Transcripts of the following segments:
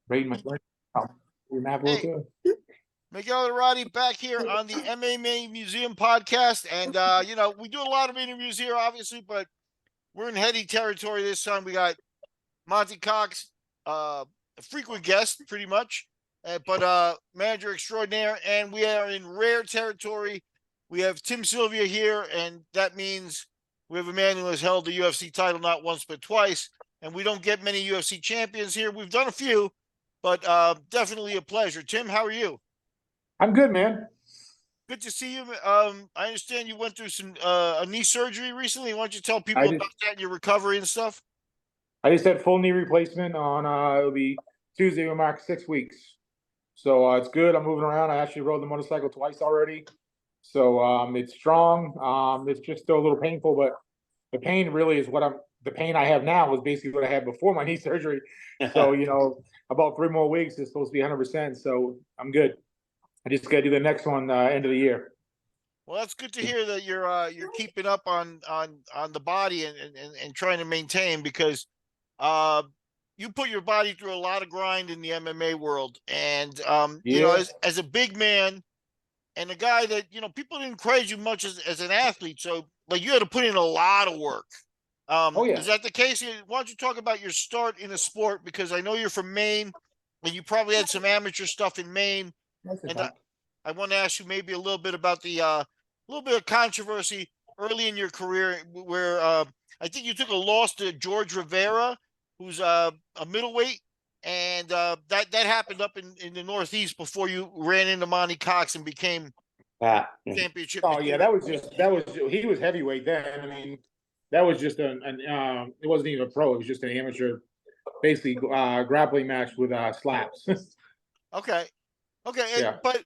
Rating my Hey, Miguel Arati back here on the MMA Museum Podcast. And, we do a lot of interviews here, obviously, but we're in heady territory this time. We got Monte Cox, a frequent guest, pretty much, but manager extraordinaire. And we are in rare territory. We have Tim Sylvia here, and that means we have a man who has held the UFC title not once but twice. And we don't get many UFC champions here. We've done a few, but definitely a pleasure. Tim, how are you? I'm good, man. Good to see you. I understand you went through some a knee surgery recently. Why don't you tell people I about just that and your recovery and stuff? had full knee replacement on it'll be Tuesday. Will mark 6 weeks, so it's good. I'm moving around. I actually rode the motorcycle twice already, so it's strong. It's just still a little painful, but the pain really is the pain I have now was basically what I had before my knee surgery. So about 3 more weeks is supposed to be 100%. So I'm good. I just got to do the next one end of the year. Well, that's good to hear that you're keeping up on the body and trying to maintain, because you put your body through a lot of grind in the MMA world, and as a big man and a guy that people didn't praise you much as an athlete, so like you had to put in a lot of work. Is that the case? Why don't you talk about your start in a sport, because I know you're from Maine and you probably had some amateur stuff in Maine, and I want to ask you maybe a little bit about the little bit of controversy early in your career where I think you took a loss to George Rivera, who's a middleweight, and that happened up in the Northeast before you ran into Monte Cox and became championship. Oh yeah, that was he was heavyweight then. I mean, that was just it wasn't even a pro. It was just an amateur, basically grappling match with slaps. Okay, Yeah. but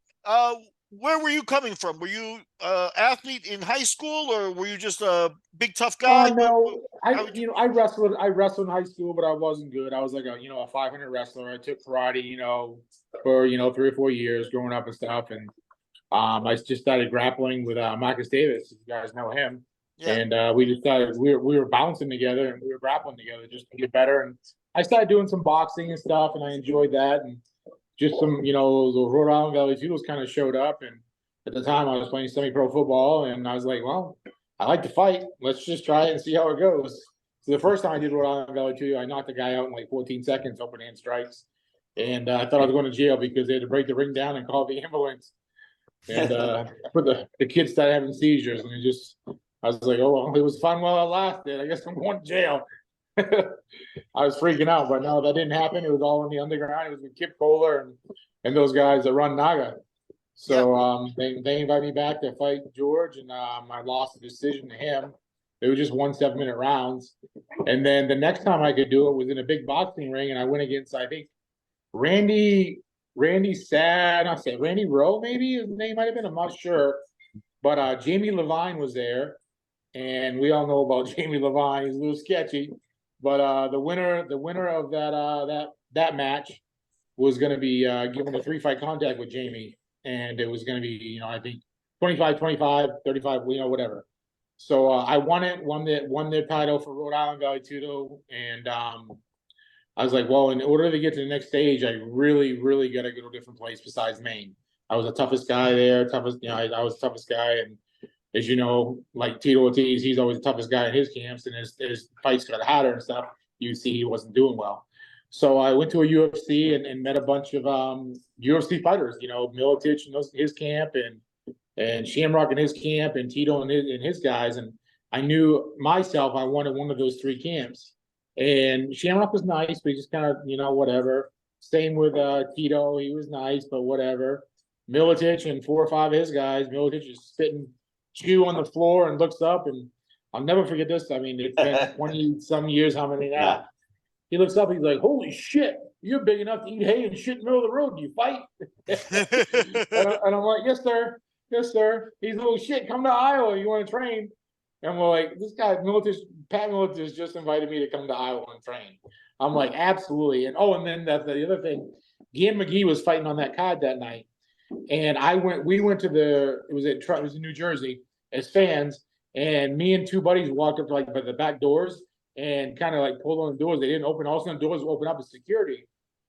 where were you coming from? Were you athlete in high school, or were you just a big tough guy? No, I wrestled. I wrestled in high school, but I wasn't good. I was like a 500 wrestler. I took karate, for 3 or 4 years growing up and stuff, and I just started grappling with Marcus Davis. If you guys know him. Yeah. And we just started. We were bouncing together and we were grappling together just to get better. And I started doing some boxing and stuff, and I enjoyed that. And just some, the Rhode Island Valley Judos kind of showed up. And at the time, I was playing semi-pro football, and I was like, well, I like to fight. Let's just try it and see how it goes. So the first time I did Rhode Island Valley Judo, I knocked the guy out in like 14 seconds, open hand strikes. And I thought I was going to jail because they had to break the ring down and call the ambulance. And the kids started having seizures, and I was like, oh, well, it was fun while it lasted. I guess I'm going to jail. I was freaking out, but no, that didn't happen. It was all in the underground. It was with Kip Kohler and those guys that run Naga. So they invited me back to fight George, and I lost the decision to him. It was just 1 7-minute rounds. And then the next time I could do it was in a big boxing ring, and I went against, I think, Randy Rowe, maybe his name might have been. I'm not sure. But Jamie Levine was there, and we all know about Jamie Levine. He's a little sketchy. But the winner of that match was going to be given a 3-fight contact with Jamie, and it was going to be I think 25, 25, 35, whatever. So I won the title for Rhode Island Valley Judo, and I was like, well, in order to get to the next stage, I really, really got to go to a different place besides Maine. I was the toughest guy there, I was the toughest guy, and as you know, like Tito Ortiz, he's always the toughest guy in his camps, and his fights got harder and stuff. You see, he wasn't doing well. So I went to a UFC and met a bunch of UFC fighters. Miletich and his camp, and Shamrock in his camp, and Tito and his guys. And I knew myself I wanted one of those 3 camps. And Shamrock was nice, but he just kind of whatever. Same with Tito, he was nice, but whatever. Miletich and 4 or 5 of his guys. Miletich is spitting chew on the floor and looks up, and I'll never forget this. I mean, it's been 20-some years, how many now? Yeah. He looks up, he's like, holy shit, you're big enough to eat hay and shit in the middle of the road. Do you fight? and I'm like, yes, sir. Yes, sir. He's a little shit. Come to Iowa. You want to train? And we're like, this guy, Pat Miletich just invited me to come to Iowa and train. I'm like, absolutely. And then that's the other thing. Guillaume McGee was fighting on that card that night. And we went to it was in New Jersey as fans, and me and 2 buddies walked up to the back doors and kind of pulled on the doors. They didn't open. All of a sudden, doors opened up as security.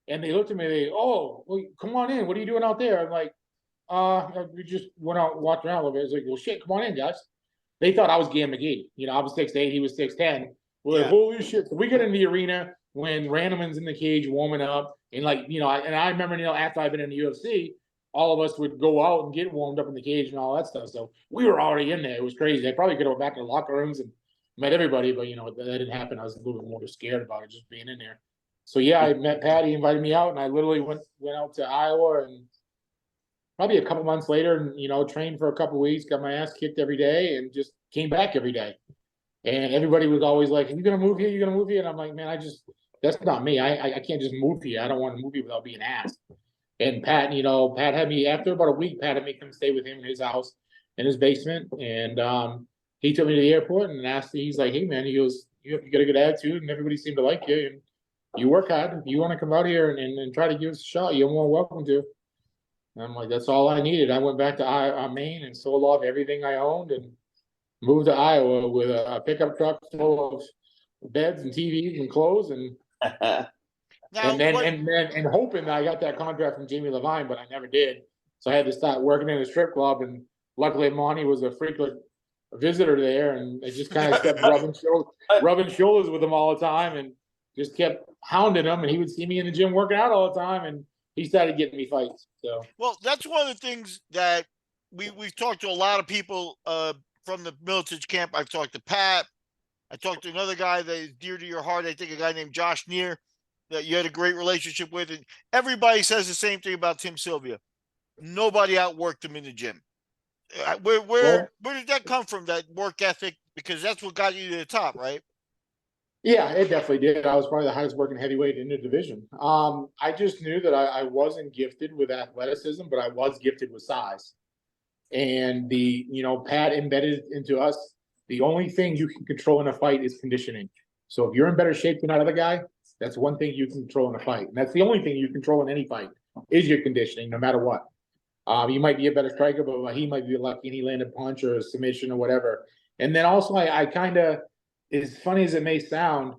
And they looked at me, oh, well, come on in. What are you doing out there? I'm like, we just went out and walked around a little bit. It's like, well, shit, come on in, guys. They thought I was Gam McGee. You know, I was 6'8", he was 6'10". We're like, holy shit. So we get in the arena when Randomman's in the cage warming up. And like, you know, I remember, you know, after I've been in the UFC, all of us would go out and get warmed up in the cage and all that stuff. So we were already in there. It was crazy. I probably could have went back to the locker rooms and met everybody, but, you know, that didn't happen. I was a little bit more scared about it, just being in there. So, yeah, I met Pat. He invited me out, and I literally went out to Iowa, and probably a couple months later, and, you know, trained for a couple of weeks, got my ass kicked every day, and just came back every day. And everybody was always like, are you going to move here? You're going to move here? And I'm like, man, that's not me. I can't just move here. I don't want to move here without being asked. And Pat, you know, Pat had me, after about a week, Pat had me come stay with him in his house, in his basement. And he took me to the airport and asked me, he's like, hey, man, he goes, you got a good attitude, and everybody seemed to like you. And you work hard. If you want to come out here and try to give us a shot, you're more welcome to. And I'm like, that's all I needed. I went back to Maine and sold off everything I owned and moved to Iowa with a pickup truck full of beds and TVs and clothes and and hoping that I got that contract from Jamie Levine, but I never did. So I had to start working in a strip club, and luckily Monty was a frequent visitor there, and I just kind of kept rubbing shoulders with him all the time, and just kept hounding him. And he would see me in the gym working out all the time, and he started getting me fights. So, well, that's one of the things that we've talked to a lot of people from the Militich camp. I've talked to Pat. I talked to another guy that is dear to your heart. I think a guy named Josh Neer that you had a great relationship with. And everybody says the same thing about Tim Sylvia. Nobody outworked him in the gym. Where did that come from, that work ethic? Because that's what got you to the top, right? Yeah, it definitely did. I was probably the highest working heavyweight in the division. I just knew that I wasn't gifted with athleticism, but I was gifted with size. And Pat embedded into us, the only thing you can control in a fight is conditioning. So if you're in better shape than that other guy, that's one thing you can control in a fight. And that's the only thing you control in any fight is your conditioning, no matter what. You might be a better striker, but he might be lucky and he landed a punch or a submission or whatever. And then also I kind of, as funny as it may sound,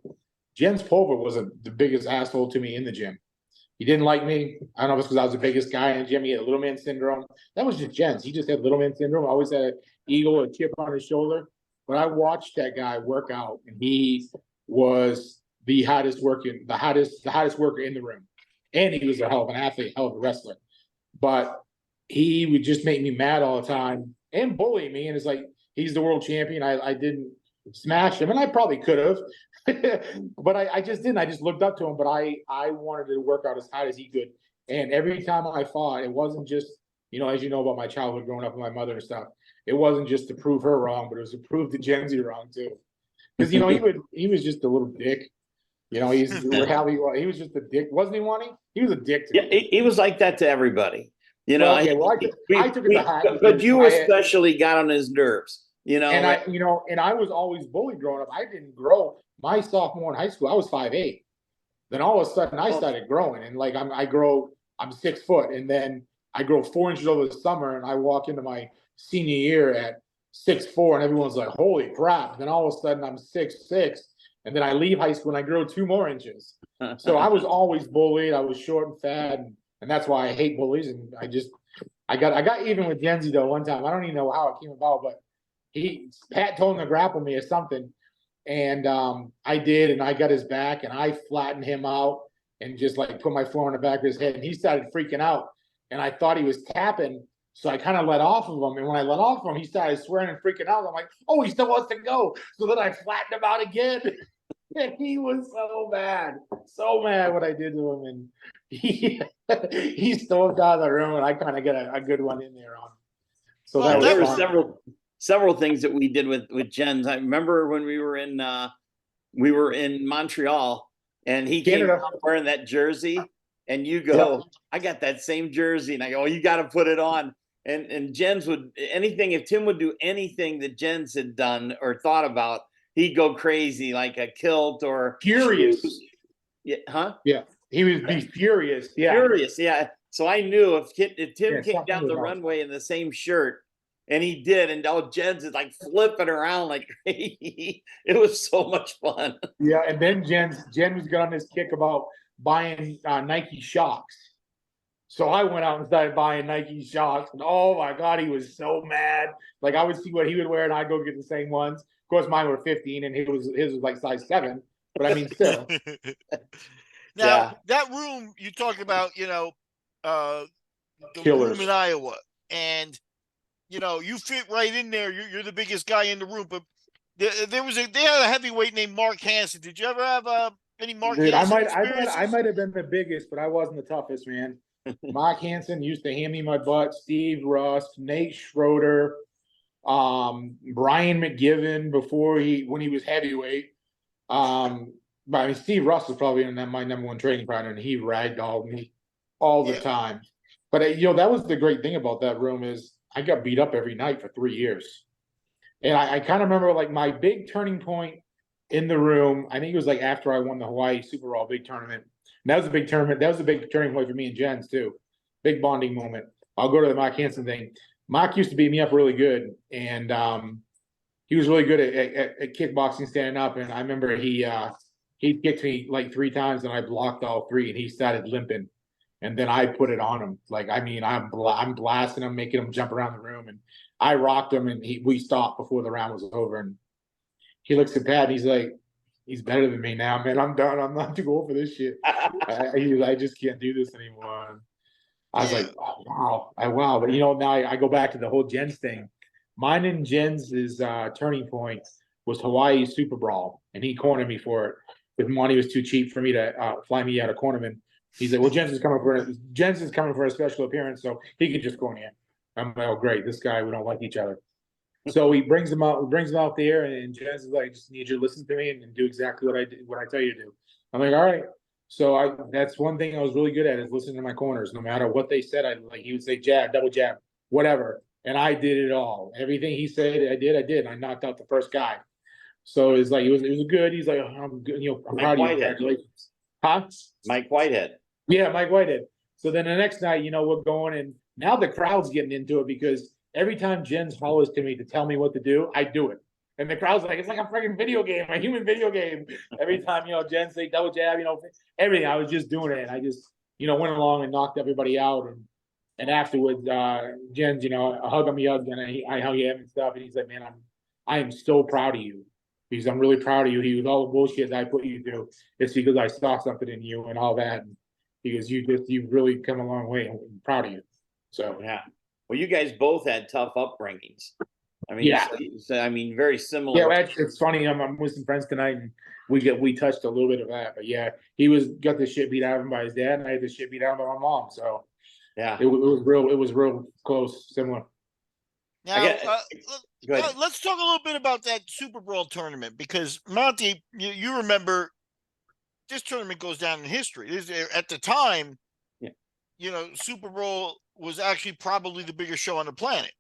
Jens Pulver was the biggest asshole to me in the gym. He didn't like me. I don't know if it's because I was the biggest guy in the gym. He had little man syndrome. That was just Jens. He just had little man syndrome. Always had an eagle or a chip on his shoulder. But I watched that guy work out, and he was the hottest worker in the room. And he was a hell of an athlete, hell of a wrestler. But he would just make me mad all the time and bully me. And it's like, he's the world champion. I didn't smash him, and I probably could have, but I just didn't. I just looked up to him, but I wanted to work out as hard as he could. And every time I fought, it wasn't just, as you know about my childhood growing up with my mother and stuff, it wasn't just to prove her wrong, but it was to prove the Genzi wrong too. Because he was just a little dick. He's how he was just a dick, wasn't he, Wani? He was a dick to me. He was like that to everybody. I took it to heart. But you especially got on his nerves. And I was always bullied growing up. I didn't grow. My sophomore in high school, I was 5'8". Then all of a sudden I started growing, and like I'm 6 foot, and then I grow 4 inches over the summer, and I walk into my senior year at 6'4", and everyone's like, holy crap. Then all of a sudden I'm 6'6", and then I leave high school and I grow 2 more inches. So I was always bullied. I was short and fat, and that's why I hate bullies. And I got even with Genzi though one time. I don't even know how it came about, but Pat told him to grapple me or something, and I did, and I got his back, and I flattened him out and just like put my floor on the back of his head, and he started freaking out, and I thought he was tapping, so I kind of let off of him, and when I let off of him, he started swearing and freaking out. I'm like, oh, he still wants to go, so then I flattened him out again, and he was so mad what I did to him, and he stormed out of the room, and I kind of got a good one in there on him. So there were several things that we did with Jens. I remember when we were in Montreal, and he came out wearing that jersey, and you go, yeah. I got that same jersey, and I go, you got to put it on. And Jens would if Tim would do anything that Jens had done or thought about, he'd go crazy, like a kilt or furious. Shoes. Yeah, huh? Yeah, he would be furious. Yeah, furious. Yeah. So I knew if Tim came down the runway in the same shirt. And he did, and Jens is like flipping around like crazy. It was so much fun. Yeah, and then Jen was got on this kick about buying Nike Shocks. So I went out and started buying Nike Shocks, and oh my God, he was so mad. Like I would see what he would wear, and I'd go get the same ones. Of course, mine were 15, and his was like size 7. But I mean, still. Now that room you talked about, the Killers. room in Iowa, and you fit right in there. You're the biggest guy in the room, but they had a heavyweight named Mark Hansen. Did you ever have any Mark Dude, Hansen I experiences? might have been the biggest, but I wasn't the toughest, man. Mark Hansen used to hand me my butt. Steve Rust, Nate Schroeder, Brian McGiven when he was heavyweight. But I mean, Steve Rust was probably my number one training partner, and he ragdolled me all the time. But that was the great thing about that room is I got beat up every night for 3 years, and I kind of remember like my big turning point in the room. I think it was like after I won the Hawaii Super Bowl big tournament. And that was a big tournament. That was a big turning point for me and Jens too. Big bonding moment. I'll go to the Mark Hansen thing. Mark used to beat me up really good, and he was really good at kickboxing, standing up. And I remember he kicked me like 3 times, and I blocked all 3, and he started limping. And then I put it on him. Like I mean, I'm blasting him, making him jump around the room, and I rocked him, and we stopped before the round was over. And he looks at Pat, and he's like, he's better than me now, man. I'm done. I'm not too old for this shit. I just can't do this anymore. I was like, oh, wow. Wow. But, now I go back to the whole Jens thing. Mine and Jens' turning point was Hawaii Super Brawl, and he cornered me for it. Because money was too cheap for me to fly me out of cornerman. He's like, well, Jens is coming for a special appearance, so he could just go in here. I'm like, oh, great. This guy, we don't like each other. So he brings him out there, and Jens is like, I just need you to listen to me and do exactly what I tell you to do. I'm like, all right. So that's one thing I was really good at is listening to my corners. No matter what they said, he would say jab, double jab, whatever. And I did it all. Everything he said, I did. And I knocked out the first guy. So it's like, it was good. He's like, oh, I'm good. I'm proud of you. Congratulations. Huh? Mike Whitehead. Yeah, Mike Whitehead. So then the next night, we're going, and now the crowd's getting into it because every time Jens hollers to me to tell me what to do, I do it. And the crowd's like, it's like a freaking video game, a human video game. Every time, Jens say double jab, everything. I was just doing it. And I just, went along and knocked everybody out. And afterwards, Jens, hugged me up, and I hug him and stuff. And he's like, man, I am so proud of you. Because I'm really proud of you. He was all the bullshit I put you through. It's because I saw something in you and all that. And because you've really come a long way. I'm proud of you. So yeah. Well, you guys both had tough upbringings. I mean, yeah. Very similar. Yeah, it's funny. I'm with some friends tonight, and we touched a little bit of that. But yeah, he got the shit beat out of him by his dad, and I had the shit beat out of him by my mom. So yeah, it was real close, similar. Now, let's talk a little bit about that Super Bowl tournament because Monte, you remember this tournament goes down in history. At the time, Super Bowl was actually probably the biggest show on the planet.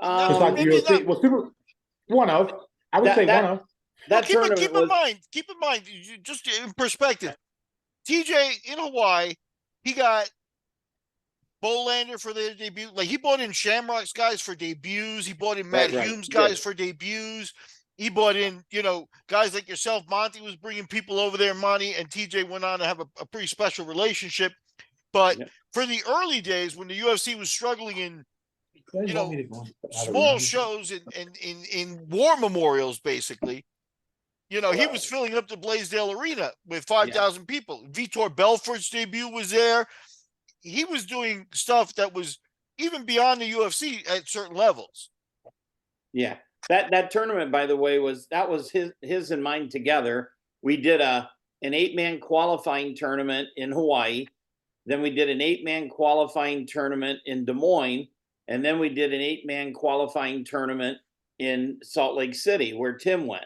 It's like UFC. Well, one of. I would say one of. Keep in mind, just in perspective, TJ in Hawaii, he got Bolander for their debut. Like he brought in Shamrock's guys for debuts. He brought in Matt Hume's guys for debuts. He brought in, guys like yourself. Monte was bringing people over there. Monte and TJ went on to have a pretty special relationship. But for the early days when the UFC was struggling in, small shows in war memorials, basically, he was filling up the Blaisdell Arena with 5,000 people. Vitor Belfort's debut was there. He was doing stuff that was even beyond the UFC at certain levels. Yeah. That tournament, by the way, was his and mine together. We did an 8-man qualifying tournament in Hawaii. Then we did an 8-man qualifying tournament in Des Moines. And then we did an 8-man qualifying tournament in Salt Lake City where Tim went.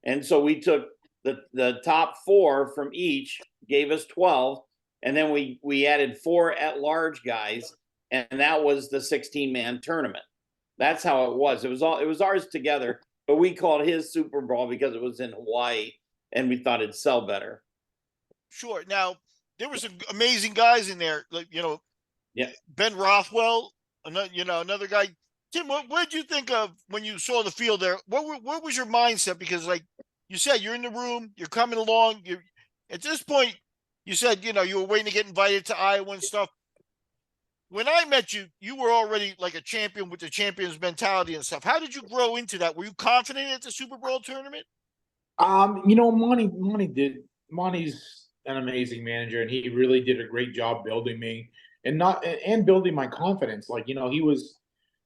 And so we took the top 4 from each, gave us 12. And then we added 4 at-large guys. And that was the 16-man tournament. That's how it was. It was ours together, but we called his Super Bowl because it was in Hawaii, and we thought it'd sell better. Sure. Now there were some amazing guys in there, like Ben Rothwell, another guy. Tim, what did you think of when you saw the field there? What was your mindset? Because like you said you're in the room, you're coming along. You at this point, you said, you know, you were waiting to get invited to Iowa and stuff. When I met you, you were already like a champion with the champion's mentality and stuff. How did you grow into that? Were you confident at the Super Bowl tournament? You know, Monty's an amazing manager, and he really did a great job building me and building my confidence. Like, you know,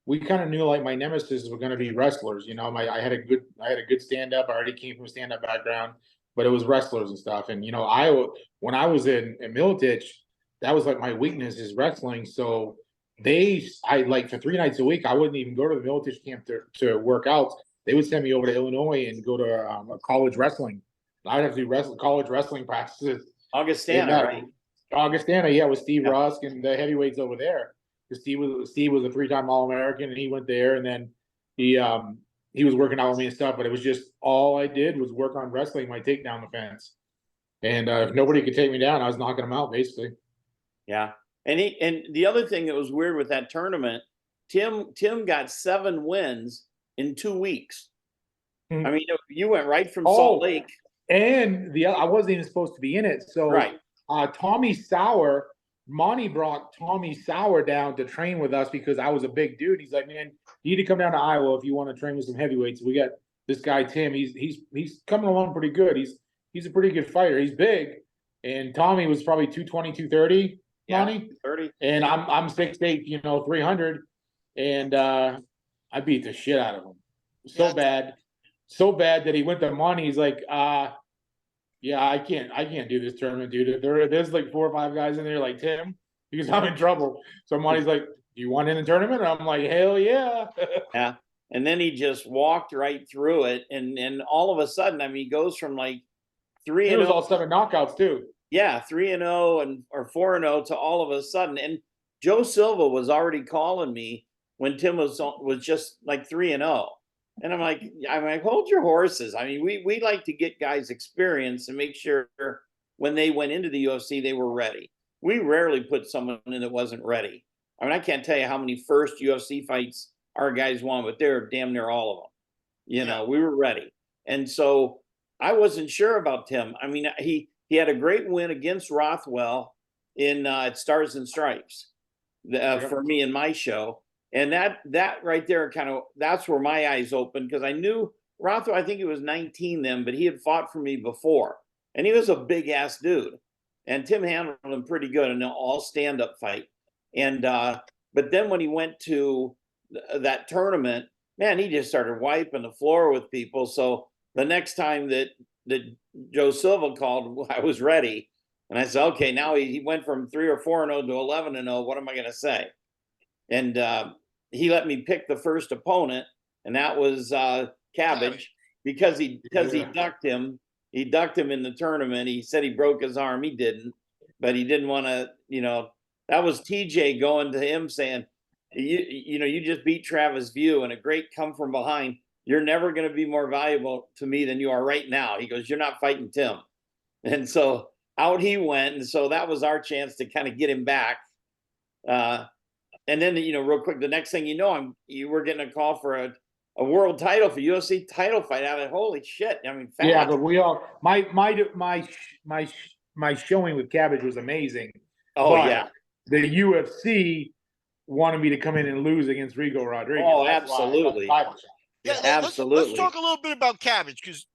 we kind of knew like my nemesis were going to be wrestlers. You know, I had a good stand up. I already came from a stand up background, but it was wrestlers and stuff. And you know, when I was in Militich, that was like my weakness is wrestling. So I like for 3 nights a week, I wouldn't even go to the Militich camp to work out. They would send me over to Illinois and go to a college wrestling. I'd have to do college wrestling practices. Augustana, right? Augustana, yeah, with Steve Rusk and the heavyweights over there. Because Steve was a 3-time All-American, and he went there, and then he was working out with me and stuff. But it was just all I did was work on wrestling my takedown defense, and if nobody could take me down, I was knocking them out basically. Yeah, and the other thing that was weird with that tournament, Tim got 7 wins in 2 weeks. I mean, you went right from Salt Lake. And I wasn't even supposed to be in it. So right. Tommy Sauer, Monty brought Tommy Sauer down to train with us because I was a big dude. He's like, man, you need to come down to Iowa if you want to train with some heavyweights. We got this guy Tim. He's coming along pretty good. He's a pretty good fighter. He's big. And Tommy was probably 220, 230, Monty. 30. And I'm 6'8", you know, 300. And I beat the shit out of him. So bad that he went to Monty. He's like, yeah, I can't do this tournament, dude. There's like 4 or 5 guys in there like Tim, because I'm in trouble. So Monty's like, do you want in the tournament? And I'm like, hell yeah. Yeah. And then he just walked right through it. And all of a sudden, I mean, he goes from like 3-0. It was all 7 knockouts too. Yeah, 3-0 or 4-0 to all of a sudden. And Joe Silva was already calling me when Tim was just like 3-0. And I'm like, hold your horses. I mean, we like to get guys experience and make sure when they went into the UFC, they were ready. We rarely put someone in that wasn't ready. I mean, I can't tell you how many first UFC fights our guys won, but they're damn near all of them. You know, we were ready. And so I wasn't sure about Tim. I mean, he had a great win against Rothwell in at Stars and Stripes for me in my show. And that right there that's where my eyes opened, because I knew Rothwell, I think he was 19 then, but he had fought for me before. And he was a big ass dude. And Tim handled him pretty good in an all stand-up fight. And but then when he went to that tournament, man, he just started wiping the floor with people. So the next time that Joe Silva called, I was ready. And I said, okay, now he went from 3 or 4-0 to 11-0. What am I going to say? And he let me pick the first opponent, and that was Cabbage, because he ducked him. He ducked him in the tournament. He said he broke his arm. He didn't, but he didn't want to. You know, that was TJ going to him saying, you just beat Travis View and a great come from behind. You're never going to be more valuable to me than you are right now. He goes, you're not fighting Tim, and so out he went. And so that was our chance to kind of get him back. And then, real quick, the next thing you were getting a call for a world title, for UFC title fight. I mean, holy shit! I mean, fast. Yeah, but we all my showing with Cabbage was amazing. Oh yeah, the UFC wanted me to come in and lose against Rico Rodriguez. Oh, absolutely. Yeah, absolutely. Let's talk a little bit about Cabbage, because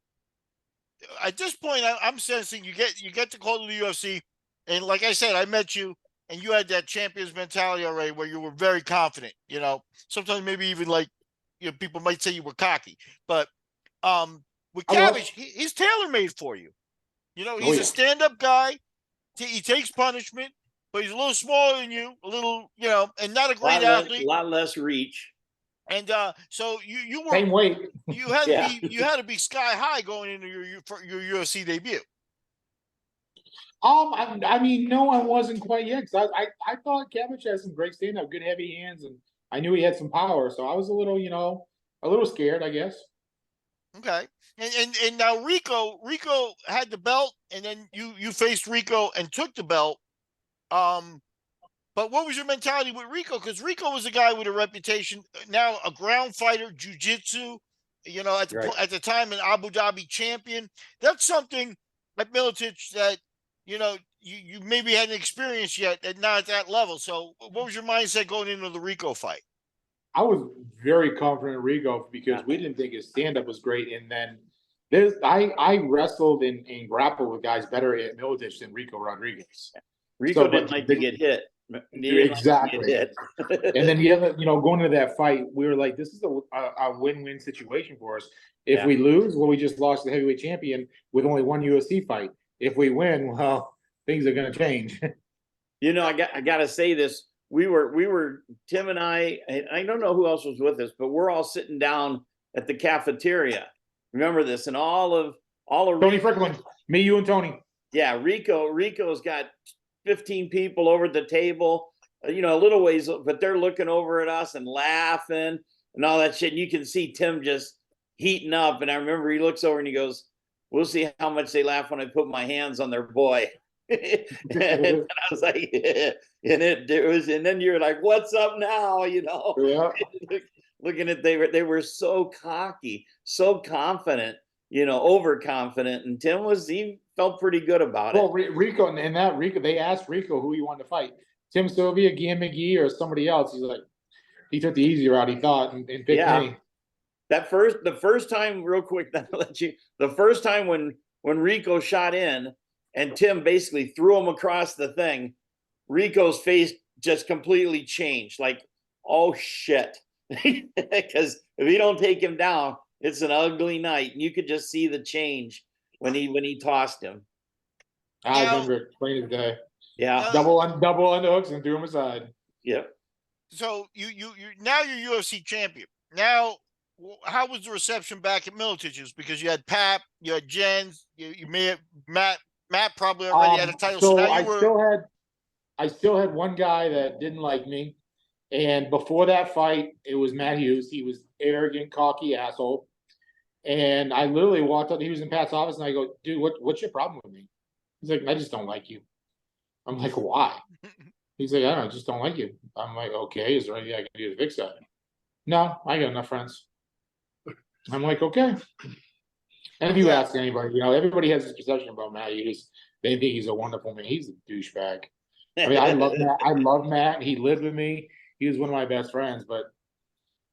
at this point, I'm sensing you get to call to the UFC, and like I said, I met you. And you had that champion's mentality already, where you were very confident. You know, sometimes maybe even like, people might say you were cocky. But with Cabbage, he's tailor made for you. You know, he's a stand-up guy. He takes punishment, but he's a little smaller than you, a little, and not a great athlete. A lot less reach. And so you were same weight. You had to be sky high going into your UFC debut. I mean, no, I wasn't quite yet, because I thought Cabbage had some great stand-up, good heavy hands, and I knew he had some power, so I was a little scared, I guess. Okay, and now Rico had the belt, and then you faced Rico and took the belt. But what was your mentality with Rico? Because Rico was a guy with a reputation, now a ground fighter, jiu-jitsu, you know, at the Right. at the time an Abu Dhabi champion. That's something at Miletich that, you know, you maybe hadn't experienced yet, and not at that level. So what was your mindset going into the Rico fight? I was very confident in Rigo because we didn't think his stand up was great. And then I wrestled and grappled with guys better at Miletich than Rico Rodriguez. Rico So, didn't but like to get hit. He didn't like to get hit. And then going into that fight, we were like, this is a win-win situation for us. If Yeah. we lose, well, we just lost the heavyweight champion with only one UFC fight. If we win, well, things are going to change. You know, I got to say this. We were Tim and I don't know who else was with us, but we're all sitting down at the cafeteria. Remember this? And all of Tony Fricklin, me, you, and Tony. Yeah, Rico's got 15 people over at the table, you know, a little ways, but they're looking over at us and laughing and all that shit. And you can see Tim just heating up. And I remember he looks over and he goes, "We'll see how much they laugh when I put my hands on their boy." And I was like, yeah. And then you're like, "What's up now?" You know, Yeah. looking at they were so cocky, so confident, you know, overconfident, and he felt pretty good about it. Well, Rico, and that Rico, they asked Rico who he wanted to fight, Tim Sylvia, Guillaume McGee, or somebody else. He's like, he took the easy route, he thought, and picked me. The first time, real quick, the first time when Rico shot in and Tim basically threw him across the thing, Rico's face just completely changed. Like, oh shit. Because if you don't take him down, it's an ugly night. And you could just see the change when he tossed him. I remember it plain as day. Yeah. Double underhooks and threw him aside. Yep. So you now you're UFC champion. Now, how was the reception back at Miletich's? Because you had Pap, you had Jens, you may have Matt probably already had a title. So, now I still had one guy that didn't like me. And before that fight, it was Matt Hughes. He was arrogant, cocky asshole. And I literally walked up. He was in Pat's office, and I go, "Dude, what's your problem with me?" He's like, "I just don't like you." I'm like, "Why?" He's like, "I don't know, I just don't like you." I'm like, "Okay, is there anything I can do to fix that?" "No, I got enough friends." I'm like, "Okay." And if you ask anybody, you know, everybody has this perception about Matt Hughes. They think he's a wonderful man. He's a douchebag. I mean, I love Matt. I love Matt. He lived with me. He was one of my best friends, but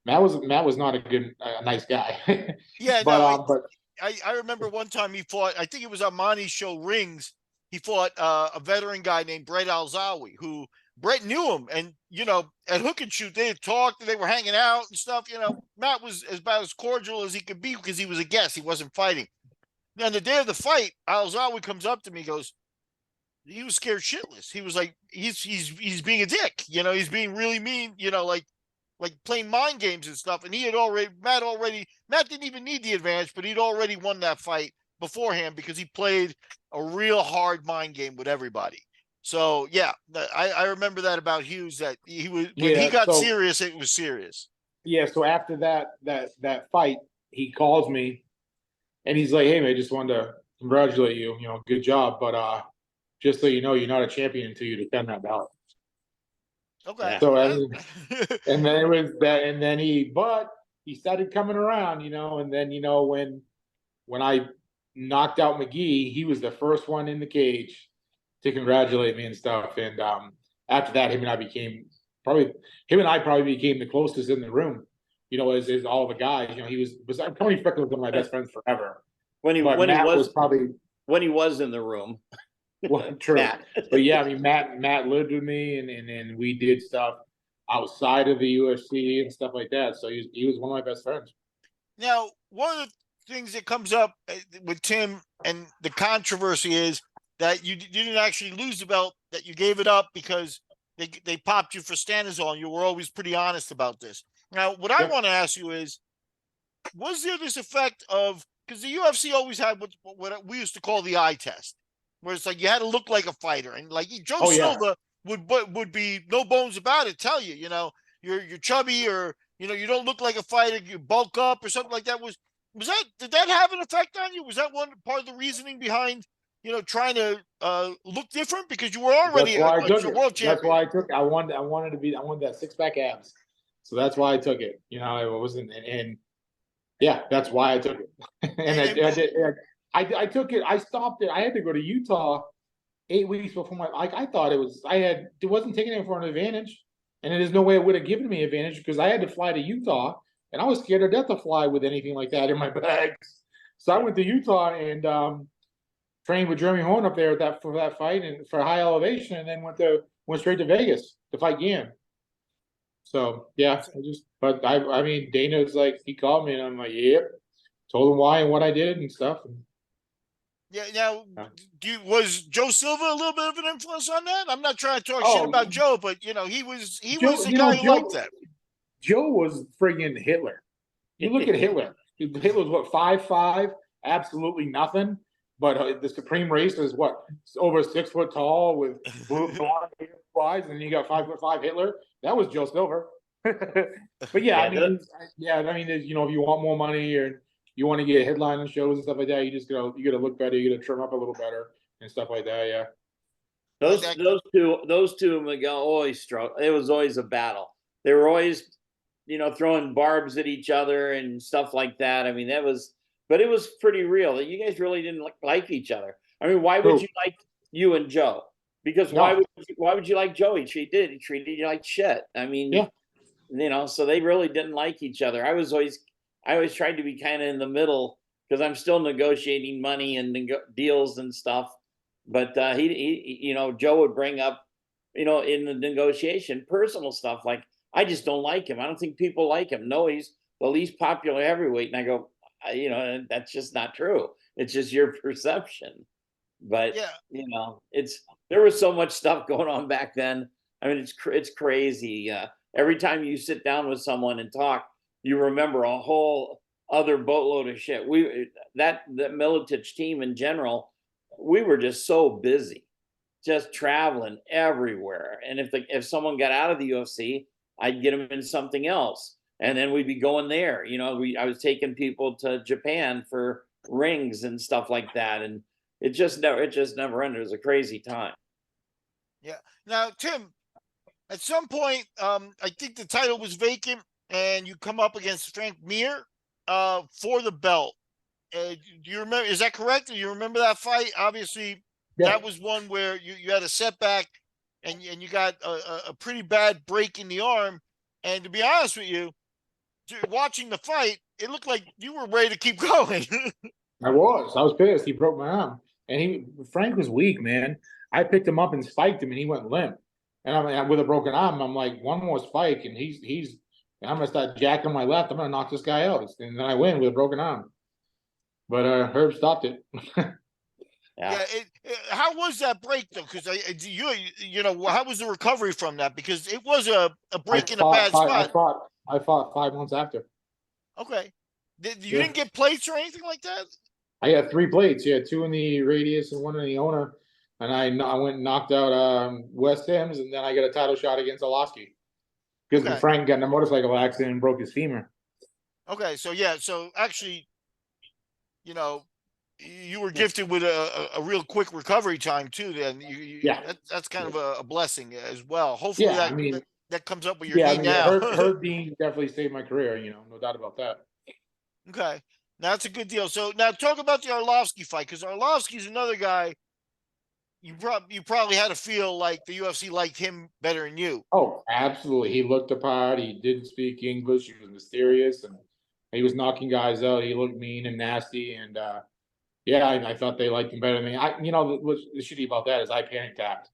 Matt was not a nice guy. Yeah, but I remember one time he fought. I think it was on Monty's show Rings. He fought a veteran guy named Brett Alzawi, who Brett knew him, and you know, at Hook and Shoot they had talked, and they were hanging out and stuff. You know, Matt was about as cordial as he could be because he was a guest. He wasn't fighting. And the day of the fight, Alzawi comes up to me, goes, he was scared shitless. He was like, he's being a dick. You know, he's being really mean. You know, like playing mind games and stuff. And Matt didn't even need the advantage, but he'd already won that fight beforehand because he played a real hard mind game with everybody. So yeah, I remember that about Hughes, that he was when he got serious, it was serious. Yeah. So after that fight, he calls me and he's like, "Hey man, I just wanted to congratulate you. You know, good job. But just so you know, you're not a champion until you defend that belt." Okay. So and then it was that, and then he started coming around, you know, and then, you know, when I knocked out McGee, he was the first one in the cage to congratulate me and stuff. And after that, him and I probably became the closest in the room, you know, as all the guys. You know, Tony Frickler was one of my best friends forever. When he was in the room. Well, true. But yeah, I mean, Matt lived with me, and we did stuff outside of the UFC and stuff like that. So he was one of my best friends. Now, one of the things that comes up with Tim and the controversy is that you didn't actually lose the belt, that you gave it up because they popped you for stanozol, and you were always pretty honest about this. Now, what I want to ask you is, was there this effect of, because the UFC always had what we used to call the eye test, where it's like you had to look like a fighter, and like Joe Silva would be no bones about it, tell you, you know, you're chubby, or you know, you don't look like a fighter, you bulk up or something like that. Did that have an effect on you? Was that one part of the reasoning behind, you know, trying to look different, because you were already a world champion? That's why I took it. I wanted that 6-pack abs, so that's why I took it. You know, it wasn't, and Yeah, that's why I took it. And And, I took it. I stopped it. I had to go to Utah 8 weeks before I thought it wasn't taking it for an advantage, and there's no way it would have given me advantage because I had to fly to Utah, and I was scared to death to fly with anything like that in my bags. So I went to Utah and trained with Jeremy Horn up there for that fight and for high elevation, and then went straight to Vegas to fight Yan. So yeah, I mean, Dana's like, he called me and I'm like, yep, told him why and what I did and stuff. yeah. Now, was Joe Silva a little bit of an influence on that? I'm not trying to talk shit Oh, about Joe, but he was Joe, the guy who liked that. Joe was friggin' Hitler. You look at Hitler. Hitler's what, 5'5", absolutely nothing. But the Supreme Race is what, over 6 foot tall with blue blonde hair, eyes, and then you got 5'5" Hitler. That was Joe Silver. But yeah, I mean, if you want more money or you want to get headlining shows and stuff like that, you gotta look better, you gotta trim up a little better and stuff like that. Yeah. Those two Miguel always struggled. It was always a battle. They were always, throwing barbs at each other and stuff like that. I mean, but it was pretty real. You guys really didn't like each other. I mean, why would you like you and Joe? Because why would you like Joe? He treated you like shit. I mean, yeah. So they really didn't like each other. I always tried to be kind of in the middle because I'm still negotiating money and deals and stuff. But Joe would bring up, in the negotiation, personal stuff like, I just don't like him. I don't think people like him. No, he's the least popular heavyweight. And I go, that's just not true. It's just your perception. But there was so much stuff going on back then. I mean, it's crazy. Every time you sit down with someone and talk, you remember a whole other boatload of shit. That Militich team in general, we were just so busy, just traveling everywhere. And if someone got out of the UFC, I'd get them in something else, and then we'd be going there. I was taking people to Japan for rings and stuff like that, and it just never ended. It was a crazy time. Yeah. Now, Tim, at some point, I think the title was vacant, and you come up against Frank Mir for the belt. Do you remember? Is that correct? Do you remember that fight? Obviously, that was one where you had a setback, and you got a pretty bad break in the arm. And to be honest with you, watching the fight, it looked like you were ready to keep going. I was pissed. He broke my arm, and Frank was weak, man. I picked him up and spiked him, and he went limp. And I'm with a broken arm. I'm like, one more spike, and I'm gonna start jacking my left. I'm gonna knock this guy out, and then I win with a broken arm. But Herb stopped it. Yeah. How was that break though? Because how was the recovery from that? Because it was a break in a bad spot. I fought 5 months after. Okay. You didn't get plates or anything like that? I got 3 plates. Yeah, 2 in the radius and 1 in the owner. And I went and knocked out West Sims, and then I got a title shot against Olofsky because Frank got in a motorcycle accident and broke his femur. Okay, so actually, you were gifted with a real quick recovery time too. Then that's kind of a blessing as well. Hopefully that comes up with your knee now. Herb Dean definitely saved my career. No doubt about that. Okay, now that's a good deal. So now talk about the Arlovsky fight, because Arlovsky's another guy. You probably had to feel like the UFC liked him better than you. Oh, absolutely. He looked the part. He didn't speak English. He was mysterious, and he was knocking guys out. He looked mean and nasty, and I thought they liked him better than me. What's the shitty about that is I panic tapped.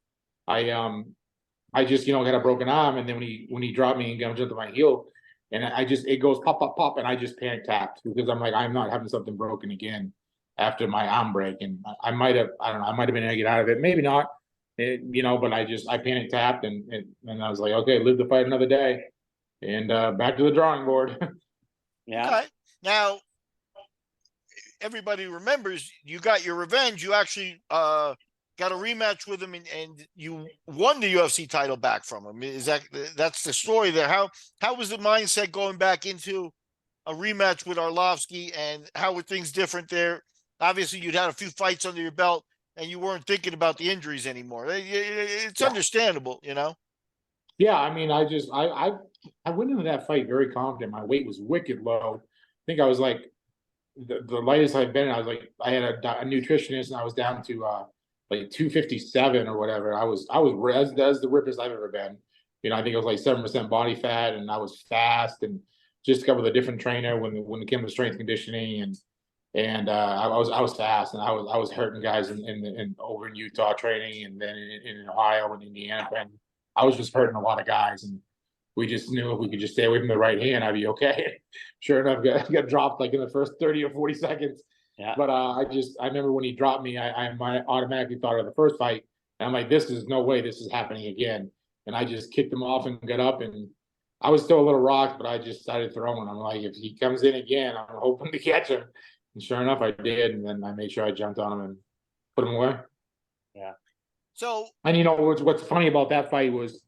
I just had a broken arm, and then when he dropped me and jumped to my heel, and it goes pop pop pop, and I just panic tapped because I'm like, I'm not having something broken again after my arm break, and I might have been able to get out of it, maybe not, but I panic tapped, and I was like, okay, live to fight another day, and back to the drawing board. Yeah. Okay. Now, everybody remembers you got your revenge. You actually got a rematch with him, and you won the UFC title back from him. That's the story there? How was the mindset going back into a rematch with Arlovsky, and how were things different there? Obviously, you'd had a few fights under your belt, and you weren't thinking about the injuries anymore. It's understandable, Yeah, I mean, I went into that fight very confident. My weight was wicked low. I think I was like the lightest I've been. I was like, I had a nutritionist, and I was down to like 257 or whatever. I was that's the rippest I've ever been. I think it was like 7% body fat, and I was fast, and just got with a different trainer when it came to strength conditioning, and I was fast, and I was hurting guys in over in Utah training, and then in Ohio and Indiana, and I was just hurting a lot of guys, and we just knew if we could just stay away from the right hand, I'd be okay. Sure enough, got dropped like in the first 30 or 40 seconds. Yeah. But I remember when he dropped me, I automatically thought of the first fight, and I'm like, this is no way this is happening again. And I just kicked him off and got up, and I was still a little rocked, but I just started throwing. I'm like, if he comes in again, I'm hoping to catch him. And sure enough, I did, and then I made sure I jumped on him and put him away. Yeah. So, and what's funny about that fight was,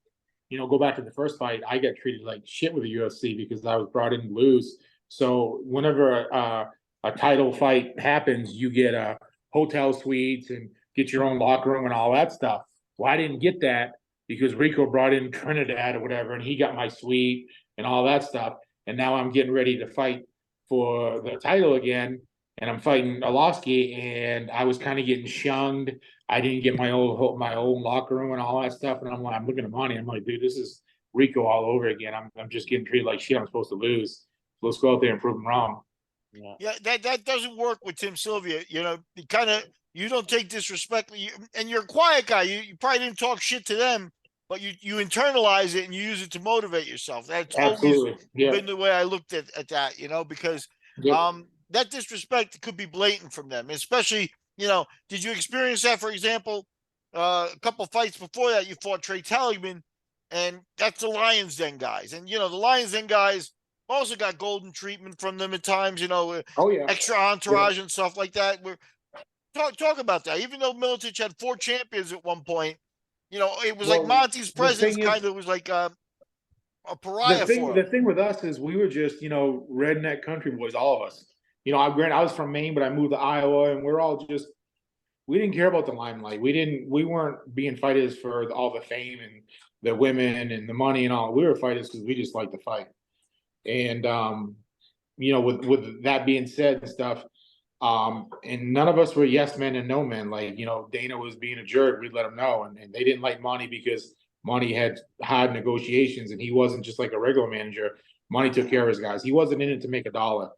go back to the first fight, I got treated like shit with the UFC because I was brought in to lose. So whenever a title fight happens, you get hotel suites and get your own locker room and all that stuff. Well, I didn't get that because Rico brought in Trinidad or whatever, and he got my suite and all that stuff. And now I'm getting ready to fight for the title again, and I'm fighting Arlovsky, and I was kind of getting shunned. I didn't get my own locker room and all that stuff. And I'm looking at money. I'm like, dude, this is Rico all over again. I'm just getting treated like shit. I'm supposed to lose. So let's go out there and prove him wrong. Yeah, that doesn't work with Tim Sylvia. You don't take disrespect, and you're a quiet guy. You probably didn't talk shit to them, but you internalize it and you use it to motivate yourself. That's always been the way I looked at that, because that disrespect could be blatant from them, especially, did you experience that, for example, a couple fights before that, you fought Trey Talligman, and that's the Lions Den guys. And, the Lions Den guys also got golden treatment from them at times, extra entourage and stuff like that. Talk about that. Even though Miletich had 4 champions at one point, it was like Monte's presence kind of was like a pariah for him. The thing with us is we were just, redneck country boys, all of us. I was from Maine, but I moved to Iowa, and we're all just, we didn't care about the limelight. We weren't being fighters for all the fame and the women and the money and all. We were fighters because we just liked to fight. And, with that being said and stuff, and none of us were yes men and no men. Like, Dana was being a jerk, we'd let him know. And they didn't like Monty because Monty had hard negotiations, and he wasn't just like a regular manager. Monty took care of his guys. He wasn't in it to make a dollar.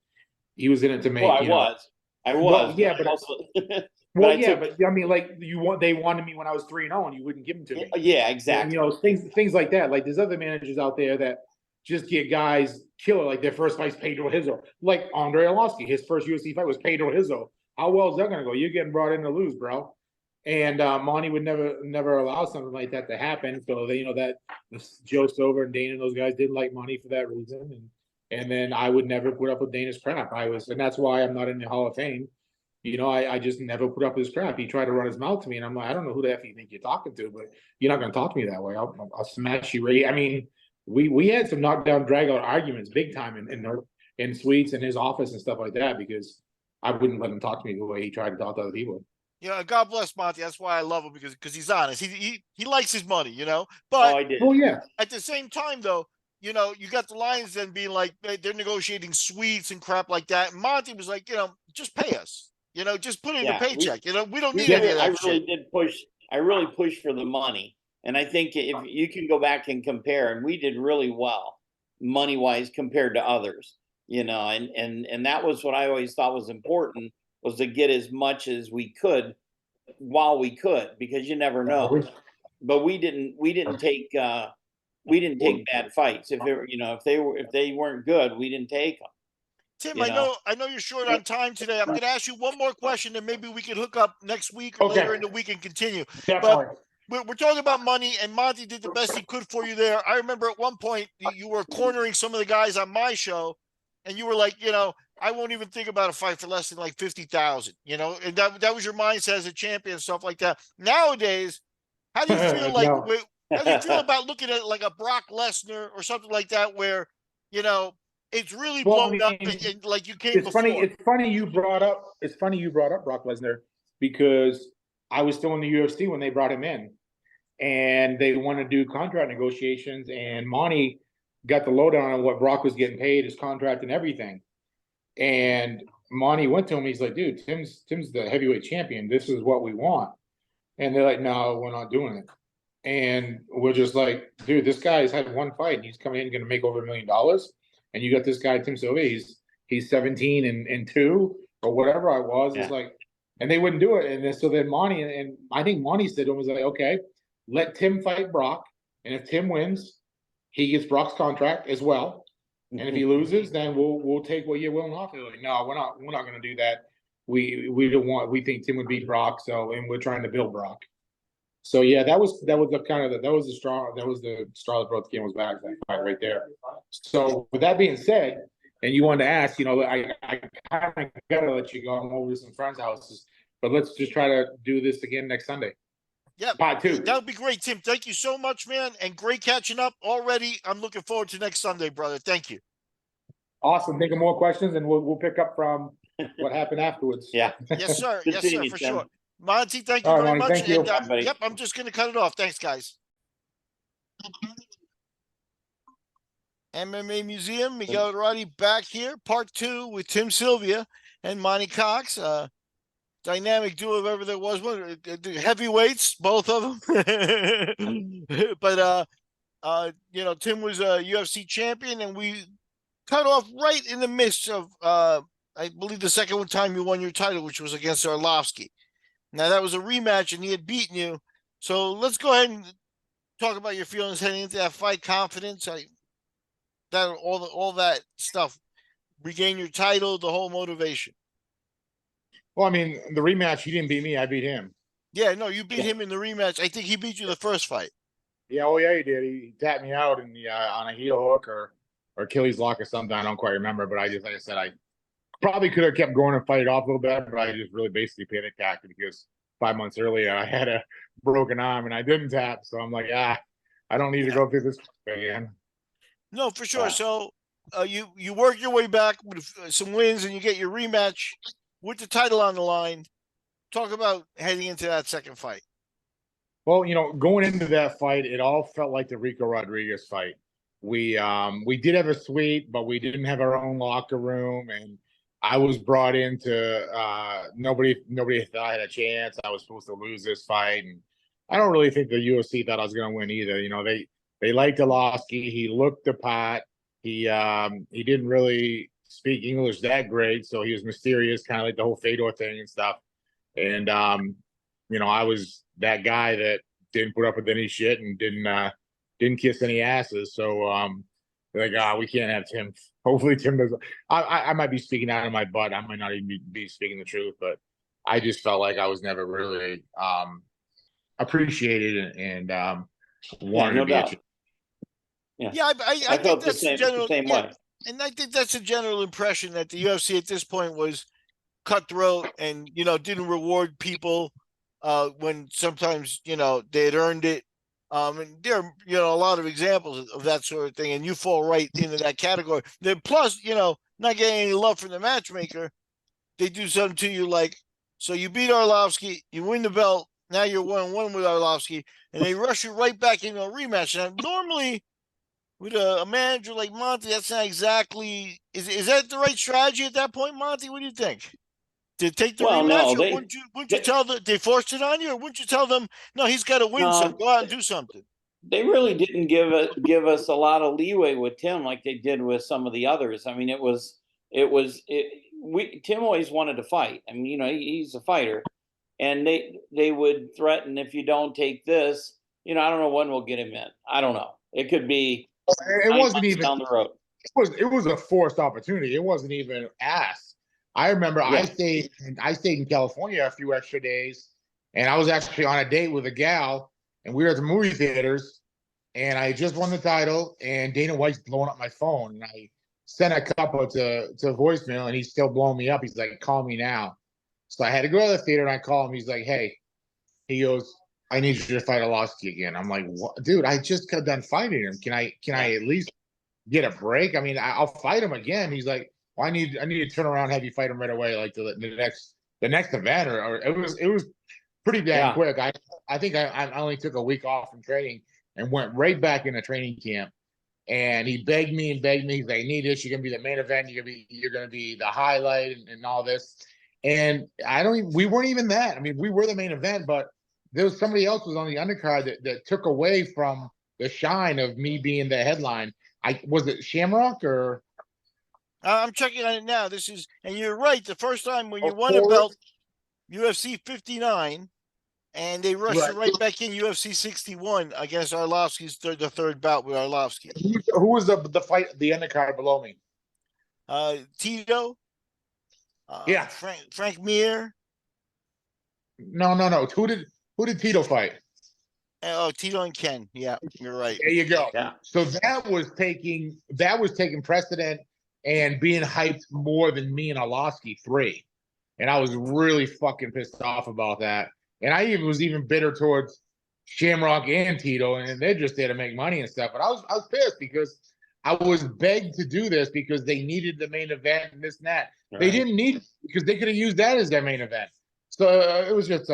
He was in it to make. I was. Well, yeah, but also. But I mean, like they wanted me when I was 3-0, and you wouldn't give them to me. Yeah, exactly. And, things like that. Like there's other managers out there that just get guys killer. Like their first fight's Pedro Rizzo. Like Andre Arlovsky, his first UFC fight was Pedro Rizzo. How well is that going to go? You're getting brought in to lose, bro. And Monty would never allow something like that to happen. So they, that Joe Silver and Dana and those guys didn't like Monty for that reason. And then I would never put up with Dana's crap. And that's why I'm not in the Hall of Fame. I just never put up with his crap. He tried to run his mouth to me, and I'm like, I don't know who the F you think you're talking to, but you're not going to talk to me that way. I'll smash you. I mean, we had some knockdown, drag out arguments big time in suites in his office and stuff like that, because I wouldn't let him talk to me the way he tried to talk to other people. Yeah, God bless Monty. That's why I love him, because he's honest. He likes his money, But at the same time, though, you got the Lions then being like they're negotiating suites and crap like that. And Monty was like, just pay us, just put in a paycheck. We don't need any of that. I really pushed for the money, and I think if you can go back and compare, and we did really well money wise compared to others, and that was what I always thought was important, was to get as much as we could while we could, because you never know. But we didn't take bad fights. If they weren't good, we didn't take them. Tim, I know you're short on time today. I'm going to ask you one more question, and maybe we can hook up next week or later in the week and continue. Definitely. But we're talking about money, and Monty did the best he could for you there. I remember at one point you were cornering some of the guys on my show, and you were like, I won't even think about a fight for less than like 50,000, and that was your mindset as a champion, stuff like that. Nowadays, how do you feel like? How do you feel about looking at like a Brock Lesnar or something like that, where it's really blown up and like you came before? It's funny you brought up Brock Lesnar, because I was still in the UFC when they brought him in, and they want to do contract negotiations, and Monty got the lowdown on what Brock was getting paid, his contract and everything. And Monty went to him. He's like, dude, Tim's the heavyweight champion. This is what we want. And they're like, no, we're not doing it. And we're just like, dude, this guy's had one fight. And he's coming in going to make over $1 million. And you got this guy, Tim Sylvia. He's 17 and 2 or whatever I was. Yeah. It's like, and they wouldn't do it. And then, so then Monty, and I think Monty said to him, was like, okay, let Tim fight Brock. And if Tim wins, he gets Brock's contract as well. And if he loses, then we'll take what you're willing to offer. Like, no, we're not going to do that. We don't want. We think Tim would beat Brock. So, and we're trying to build Brock. So yeah, that was the straw that broke the camel's back, that fight right there. So with that being said, and you wanted to ask, I kind of gotta let you go. I'm over to some friends' houses, but let's just try to do this again next Sunday. Yeah, part 2. That would be great, Tim. Thank you so much, man, and great catching up already. I'm looking forward to next Sunday, brother. Thank you. Awesome. Think of more questions, and we'll pick up from what happened afterwards. Yeah. Yes, sir. Yes, sir, for Tim. sure. Monty, thank you very Monty, much. thank you. And, yep, I'm just going to cut it off. Thanks, guys. MMA Museum, Miguel Dorati back here, part 2 with Tim Sylvia and Monte Cox. Dynamic duo, if ever there was one. Heavyweights, both of them. But Tim was a UFC champion, and we cut off right in the midst of I believe the second time you won your title, which was against Arlovsky. Now that was a rematch, and he had beaten you. So let's go ahead and talk about your feelings heading into that fight, confidence, all that stuff. Regain your title, the whole motivation. Well, I mean, the rematch, he didn't beat me. I beat him. Yeah, no, you beat him in the rematch. I think he beat you the first fight. Yeah, oh yeah, he did. He tapped me out in the on a heel hook or Achilles lock or something. I don't quite remember, but I just, like I said, I probably could have kept going and fight it off a little bit, but I just really basically panic attacked because 5 months earlier I had a broken arm and I didn't tap. So I'm like, I don't need to go through this again. No, for sure. So you work your way back with some wins, and you get your rematch with the title on the line. Talk about heading into that second fight. Well, going into that fight, it all felt like the Rico Rodriguez fight. We did have a suite, but we didn't have our own locker room, and I was brought into nobody thought I had a chance. I was supposed to lose this fight, and I don't really think the UFC thought I was going to win either. They liked Arlovsky. He looked the part. He didn't really speak English that great, so he was mysterious, kind of like the whole Fedor thing and stuff. And I was that guy that didn't put up with any shit and didn't kiss any asses. So we can't have Tim. Hopefully Tim doesn't. I might be speaking out of my butt. I might not even be speaking the truth, but I just felt like I was never really appreciated and wanted to be. I think that's the general same way. And I think that's a general impression that the UFC at this point was cutthroat and, didn't reward people when sometimes, they had earned it. And there are, a lot of examples of that sort of thing, and you fall right into that category. Then plus, not getting any love from the matchmaker, they do something to you like, so you beat Arlovsky, you win the belt, now you're 1-1 with Arlovsky, and they rush you right back into a rematch. Now, normally, with a manager like Monte, that's not exactly is that the right strategy at that point, Monte? What do you think? To take the rematch, or wouldn't you tell them they forced it on you, or wouldn't you tell them no, he's got to win, so go out and do something? They really didn't give us a lot of leeway with Tim like they did with some of the others. I mean, Tim always wanted to fight. I mean, he's a fighter, and they would threaten, if you don't take this, I don't know when we'll get him in. I don't know. It could be. It wasn't even down the road. It was a forced opportunity. It wasn't even asked. I remember I stayed in California a few extra days, and I was actually on a date with a gal, and we were at the movie theaters, and I just won the title, and Dana White's blowing up my phone, and I sent a couple to voicemail, and he's still blowing me up. He's like, "Call me now." So I had to go to the theater, and I call him. He's like, "Hey," he goes, "I need you to fight Arlovsky again." I'm like, "What, dude? I just got done fighting him. Can I at least get a break? I mean, I'll fight him again." He's like, "Well, I need to turn around, and have you fight him right away, like the next event." Or it was pretty damn quick. I think I only took a week off from training and went right back into training camp. And he begged me and begged me. He's like, I need this. You're gonna be the main event. You're gonna be the highlight and all this. And we weren't even that. I mean, we were the main event, but there was somebody else was on the undercard that took away from the shine of me being the headline. Was it Shamrock or? I'm checking on it now. And you're right. The first time when you won a Forrest? belt, UFC 59, and they rushed you Right. right back in UFC 61 against Arlovsky's the third bout with Arlovsky. Who was the fight, the undercard below me? Tito. Yeah. Frank Mir. No. Who did Tito fight? Oh, Tito and Ken. Yeah, you're right. There you go. Yeah. So that was taking precedent and being hyped more than me and Arlovsky 3. And I was really fucking pissed off about that. And I was even bitter towards Shamrock and Tito, and they're just there to make money and stuff. But I was pissed because I was begged to do this because they needed the main event and this and that. Right. They didn't need it because they could have used that as their main event. So it was just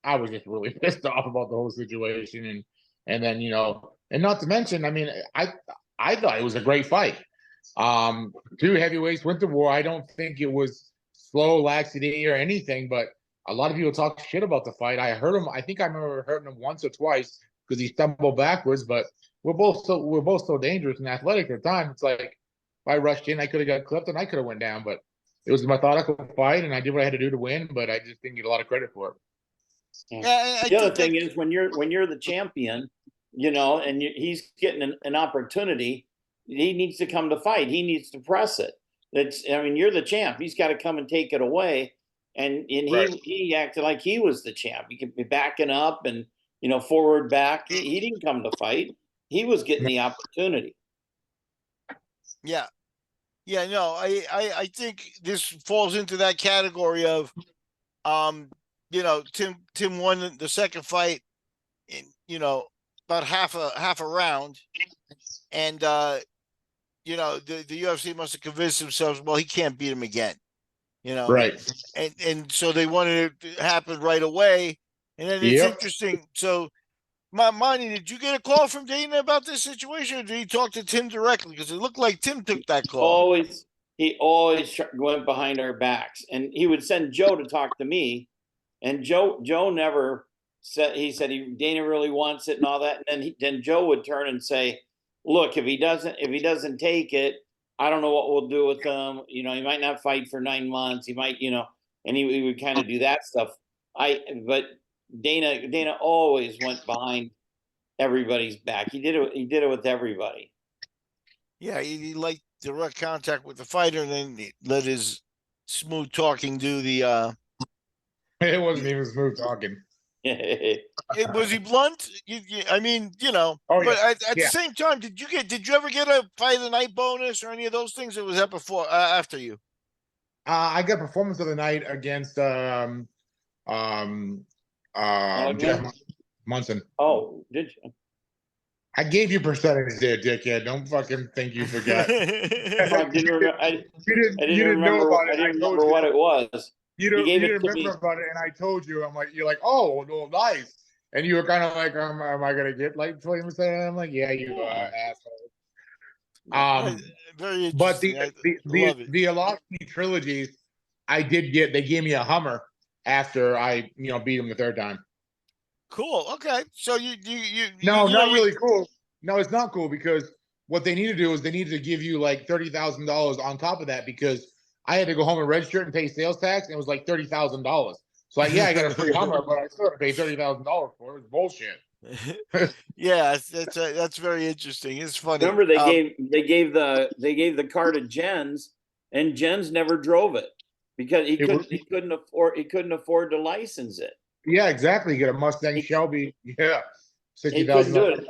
I was just really pissed off about the whole situation, and then and not to mention, I mean, I thought it was a great fight. 2 heavyweights went to war. I don't think it was slow, laxity, or anything, but a lot of people talk shit about the fight. I think I remember hurting him once or twice because he stumbled backwards, but we're both so dangerous and athletic at the time. It's like if I rushed in, I could have got clipped and I could have went down, but it was a methodical fight and I did what I had to do to win, but I just didn't get a lot of credit for it. Yeah, the other thing is when you're the champion, and he's getting an opportunity, he needs to come to fight. He needs to press it. You're the champ. He's got to come and take it away. And right. he acted like he was the champ. He could be backing up and forward back. He didn't come to fight. He was getting the opportunity. Yeah. Yeah, no, I think this falls into that category of Tim won the second fight in about half a round, and the UFC must have convinced themselves, well, he can't beat him again, right, and so they wanted it to happen right away, and then it's interesting. So, Monty, did you get a call from Dana about this situation, or did he talk to Tim directly? Because it looked like Tim took that call. He always went behind our backs, and he would send Joe to talk to me. And Joe never said. He said Dana really wants it and all that. And then Joe would turn and say, "Look, if he doesn't take it, I don't know what we'll do with him. He might not fight for 9 months. He might, and he would kind of do that stuff. But Dana always went behind everybody's back. He did it with everybody. Yeah, he liked direct contact with the fighter, and then he let his smooth talking do the. It wasn't even smooth talking. Was he blunt? Oh, but at the same time, did you ever get a fight of the night bonus or any of those things? Or was that before, after you? I got performance of the night against Jeff Munson. Oh, did you? I gave you percentage there, dickhead. Don't fucking think you forgot. I didn't remember what it was. You didn't remember about it, and I told you. I'm like, you're like, oh, well, nice. And you were kind of like, am I gonna get like 20%? I'm like, yeah, you asshole. Very interesting. But the Arlovsky trilogies, I did get. They gave me a Hummer after I beat him the third time. Cool. Okay. So not really cool. No, it's not cool because what they need to do is they need to give you like $30,000 on top of that because I had to go home and register and pay sales tax, and it was like $30,000. So I got a free Hummer, but I still had to pay $30,000 for it. It was bullshit. Yeah, that's very interesting. It's funny. Remember they gave the car to Jens, and Jens never drove it because he couldn't afford to license it. Yeah, exactly. You get a Mustang Shelby. Yeah, $60,000.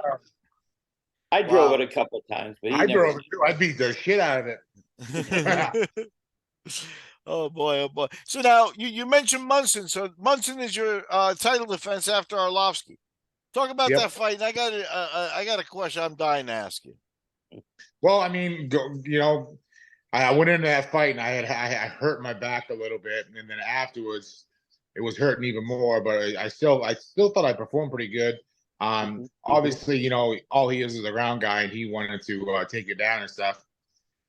I drove it a couple of times, but I drove it too. I beat the shit out of it. Oh boy. So now you mentioned Munson. So Munson is your title defense after Arlovsky. Talk about that fight. And I got a question I'm dying to ask you. Well, I mean, I went into that fight and I hurt my back a little bit, and then afterwards it was hurting even more. But I still thought I performed pretty good. Obviously, you know, all he is a ground guy, and he wanted to take it down and stuff.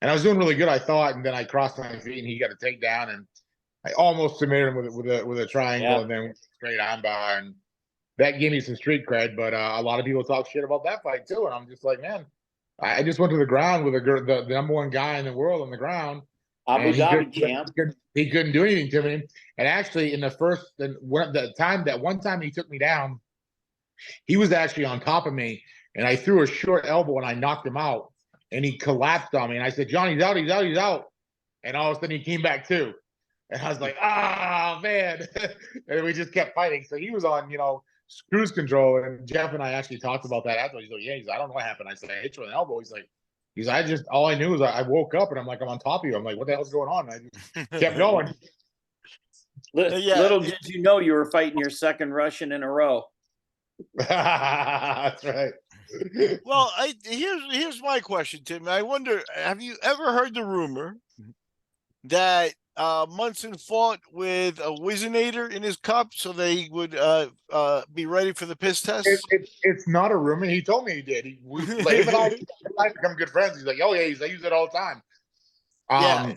And I was doing really good, I thought, and then I crossed my feet, and he got a takedown, and I almost submitted him with a triangle, and then straight armbar, and that gave me some street cred. But a lot of people talk shit about that fight too, and I'm just like, man, I just went to the ground with the number one guy in the world on the ground. Abu Dhabi champ. He couldn't do anything to me. And actually, in that one time he took me down, he was actually on top of me, and I threw a short elbow and I knocked him out, and he collapsed on me. And I said, "John, he's out, he's out, he's out." And all of a sudden he came back too. And I was like, man. And we just kept fighting. So he was on, you know, cruise control. And Jeff and I actually talked about that after. He's like, yeah, I don't know what happened. I said, I hit you with an elbow. He's like, all I knew is I woke up and I'm like, I'm on top of you. I'm like, what the hell's going on? And I just kept going. Little did you know you were fighting your second Russian in a row. That's right. Well, here's my question, Tim. I wonder, have you ever heard the rumor that Munson fought with a Whizzinator in his cup so they would be ready for the piss test? It's not a rumor. He told me he did. Him and I become good friends. He's like, oh yeah, I use it all the time.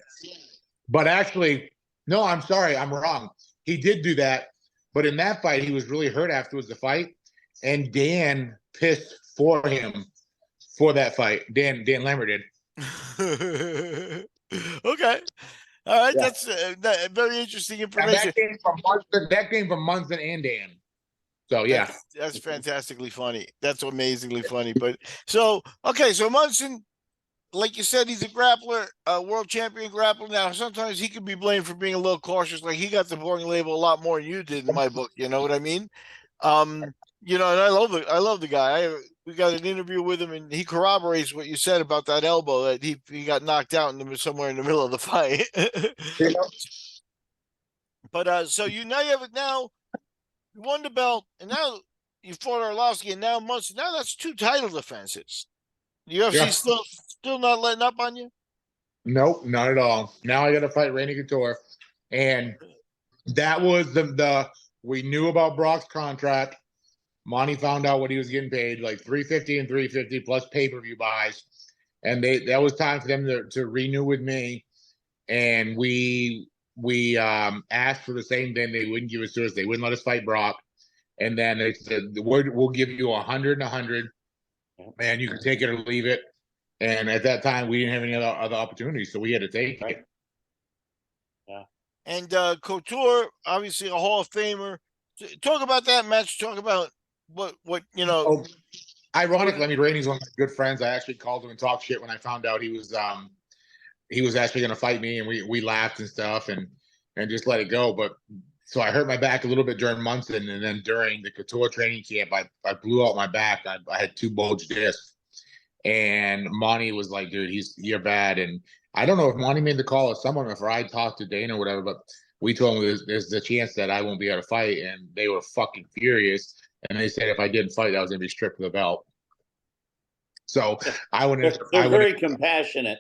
But actually, no, I'm sorry, I'm wrong. He did do that, but in that fight, he was really hurt afterwards the fight, and Dan pissed for him for that fight. Dan Lambert did. Okay. All right, that's very interesting information. That came from Munson and Dan. So yeah, that's fantastically funny. That's amazingly funny. But so Munson, like you said, he's a grappler, a world champion grappler. Now sometimes he could be blamed for being a little cautious. Like he got the boring label a lot more than you did in my book. You know what I mean? You know, and I love the guy. We got an interview with him, and he corroborates what you said about that elbow that he got knocked out somewhere in the middle of the fight. But so you won the belt, and now you fought Arlovsky, and now Munson. Now that's 2 title defenses. The UFC still not letting up on you? Nope, not at all. Now I got to fight Randy Couture, and that was the we knew about Brock's contract. Monty found out what he was getting paid, like $350 and $350 plus pay-per-view buys, and that was time for them to renew with me. And we asked for the same thing. They wouldn't give it to us. They wouldn't let us fight Brock. And then they said, we'll give you 100 and 100, and you can take it or leave it. And at that time, we didn't have any other opportunities, so we had to take it. Yeah. And Couture, obviously a Hall of Famer. Talk about that match. Talk about what you know. Ironically, I mean, Randy's one of my good friends. I actually called him and talked shit when I found out he was actually going to fight me, and we laughed and stuff and just let it go. But so I hurt my back a little bit during Munson, and then during the Couture training camp, I blew out my back. I had 2 bulged discs, and Monty was like, "Dude, you're bad." And I don't know if Monty made the call or someone, if I talked to Dana or whatever, but we told him there's the chance that I won't be able to fight, and they were fucking furious. And they said if I didn't fight, I was going to be stripped of the belt. So I went in. They're very compassionate.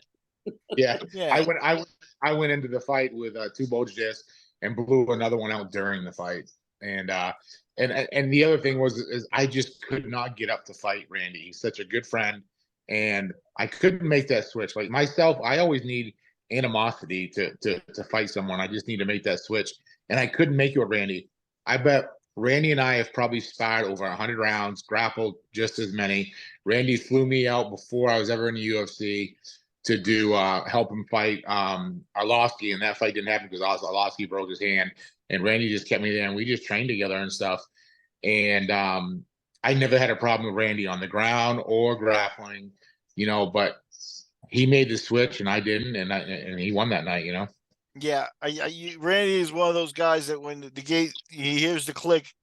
Yeah. I went into the fight with 2 bulge discs and blew another one out during the fight. And the other thing is I just could not get up to fight Randy. He's such a good friend, and I couldn't make that switch. Like myself, I always need animosity to fight someone. I just need to make that switch, and I couldn't make it with Randy. I bet Randy and I have probably sparred over 100 rounds, grappled just as many. Randy flew me out before I was ever in the UFC to do help him fight Arlovsky, and that fight didn't happen because Arlovsky broke his hand, and Randy just kept me there, and we just trained together and stuff. And I never had a problem with Randy on the ground or grappling, you know, but he made the switch and I didn't, and he won that night, you know. Yeah, Randy is one of those guys that when the gate, he hears the click,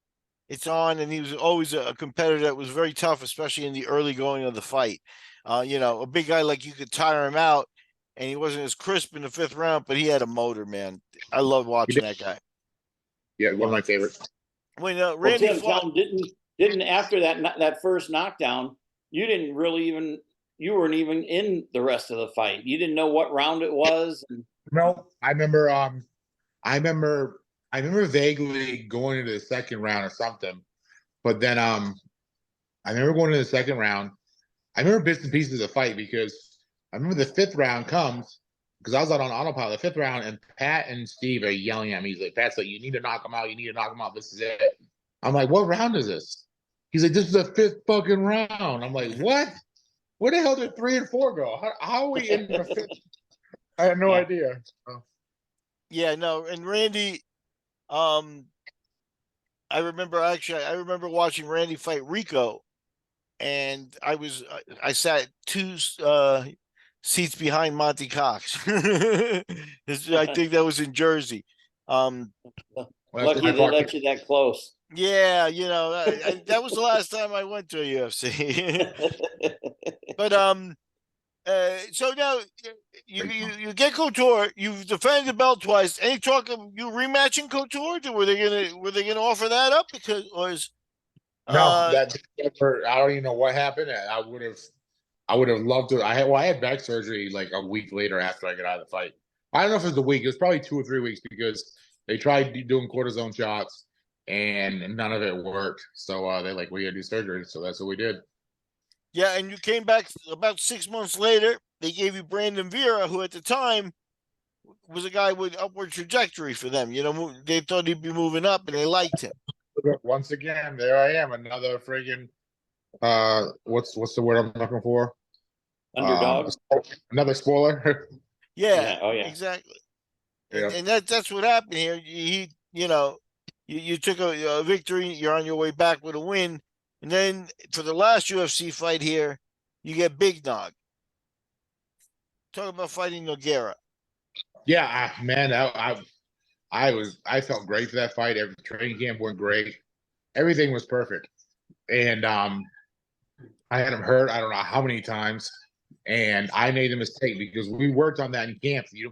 it's on, and he was always a competitor that was very tough, especially in the early going of the fight. You know, a big guy like you could tire him out, and he wasn't as crisp in the 5th round, but he had a motor, man. I love watching that guy. Yeah, one of my favorites. When Randy fought, didn't after that first knockdown, you weren't even in the rest of the fight. You didn't know what round it was. No, I remember vaguely going into the 2nd round or something, but then I remember going to the second round. I remember bits and pieces of the fight because I remember the fifth round comes because I was out on autopilot. The fifth round, and Pat and Steve are yelling at me. He's like, Pat's like, you need to knock him out. You need to knock him out. This is it. I'm like, what round is this? He's like, this is the fifth fucking round. I'm like, what? Where the hell did 3 and 4 go? How are we in the fifth? I had no idea. Yeah, no. And Randy, I remember watching Randy fight Rico, and I sat 2 seats behind Monte Cox. I think that was in Jersey. Lucky they let you that close. Yeah, that was the last time I went to a UFC. But so now you get Couture. You've defended the belt twice. Any talk of you rematching Couture? Were they gonna offer that up because no, that never, I don't even know what happened. I would have loved to. I had back surgery like a week later after I got out of the fight. I don't know if it was a week. It was probably 2 or 3 weeks because they tried doing cortisone shots and none of it worked. So they're like, we gotta do surgery. So that's what we did. Yeah, and you came back about 6 months later. They gave you Brandon Vera, who at the time was a guy with upward trajectory for them. They thought he'd be moving up, and they liked him. Once again, there I am, another friggin' what's the word I'm looking for? Underdog. Another spoiler. Yeah. Oh yeah. Exactly. Yeah. And that's what happened here. You took a victory. You're on your way back with a win. And then for the last UFC fight here, you get Big Nog. Talk about fighting Nogueira. Yeah, man, I felt great for that fight. Every training camp went great. Everything was perfect. And I had him hurt, I don't know how many times. And I made a mistake because we worked on that in camp. You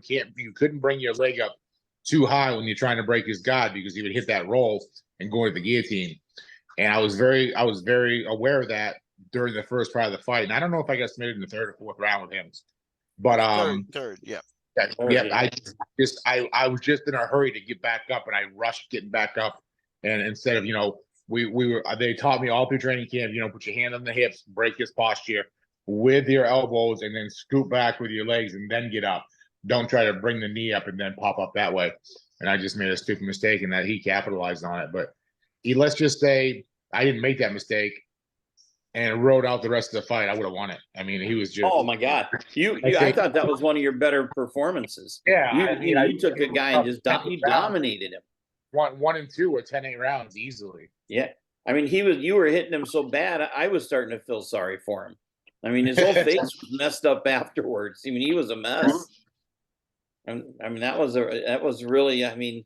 couldn't bring your leg up too high when you're trying to break his guard because he would hit that roll and go to the guillotine. And I was very aware of that during the first part of the fight. And I don't know if I got submitted in the third or fourth round with him. But third, yeah. I was just in a hurry to get back up, and I rushed getting back up. And instead of they taught me all through training camp, put your hand on the hips, break his posture with your elbows, and then scoot back with your legs, and then get up. Don't try to bring the knee up and then pop up that way. And I just made a stupid mistake, and that he capitalized on it. But let's just say I didn't make that mistake and rode out the rest of the fight, I would have won it. I mean, he was just. Oh my God! I thought that was one of your better performances. Yeah, you took a guy and just dominated him. 1 and 2 or 10-8 rounds easily. Yeah, I mean, you were hitting him so bad, I was starting to feel sorry for him. I mean, his whole face was messed up afterwards. I mean, he was a mess. I mean, that was really. I mean,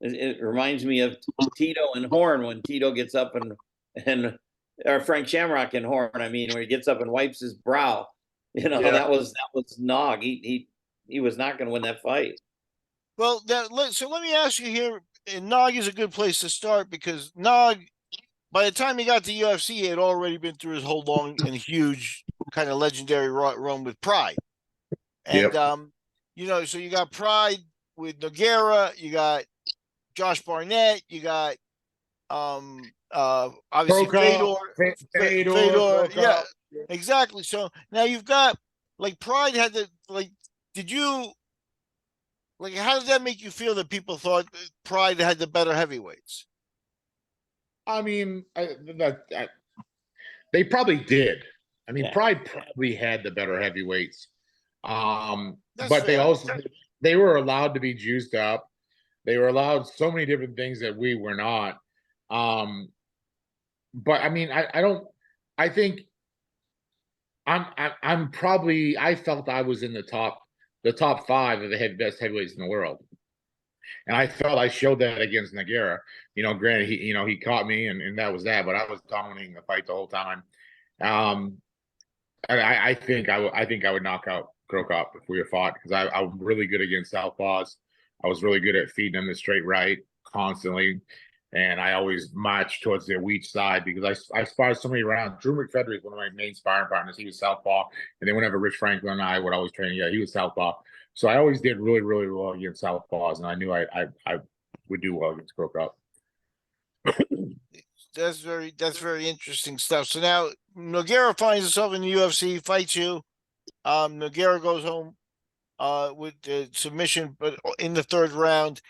it reminds me of Tito and Horn when Tito gets up and. Or Frank Shamrock and Horn. I mean, when he gets up and wipes his brow, that was Nog. He was not going to win that fight. Well, so let me ask you here. And Nog is a good place to start because Nog, by the time he got to UFC, he had already been through his whole long and huge kind of legendary run with Pride. And so you got Pride with Nogueira, you got Josh Barnett, you got obviously Fedor. Yeah, exactly. So now you've got Pride had the did you how did that make you feel that people thought Pride had the better heavyweights? I mean, they probably did. I mean, Pride probably had the better heavyweights. But fair. They were allowed to be juiced up. They were allowed so many different things that we were not. But I mean, I think I felt I was in the top 5 of the best heavyweights in the world. And I felt I showed that against Nogueira. Granted, he caught me and that was that, but I was dominating the fight the whole time. I think I would knock out Krokop if we were fought because I'm really good against southpaws. I was really good at feeding him the straight right constantly. And I always march towards their weak side because I sparred so many rounds. Drew McFedry is one of my main sparring partners. He was southpaw. And then whenever Rich Franklin and I would always train, he was southpaw. So I always did really, really well against southpaws. And I knew I would do well against Krokop. that's very interesting stuff. So now Nogueira finds himself in the UFC, fights you. Nogueira goes home with the submission, but in the third round.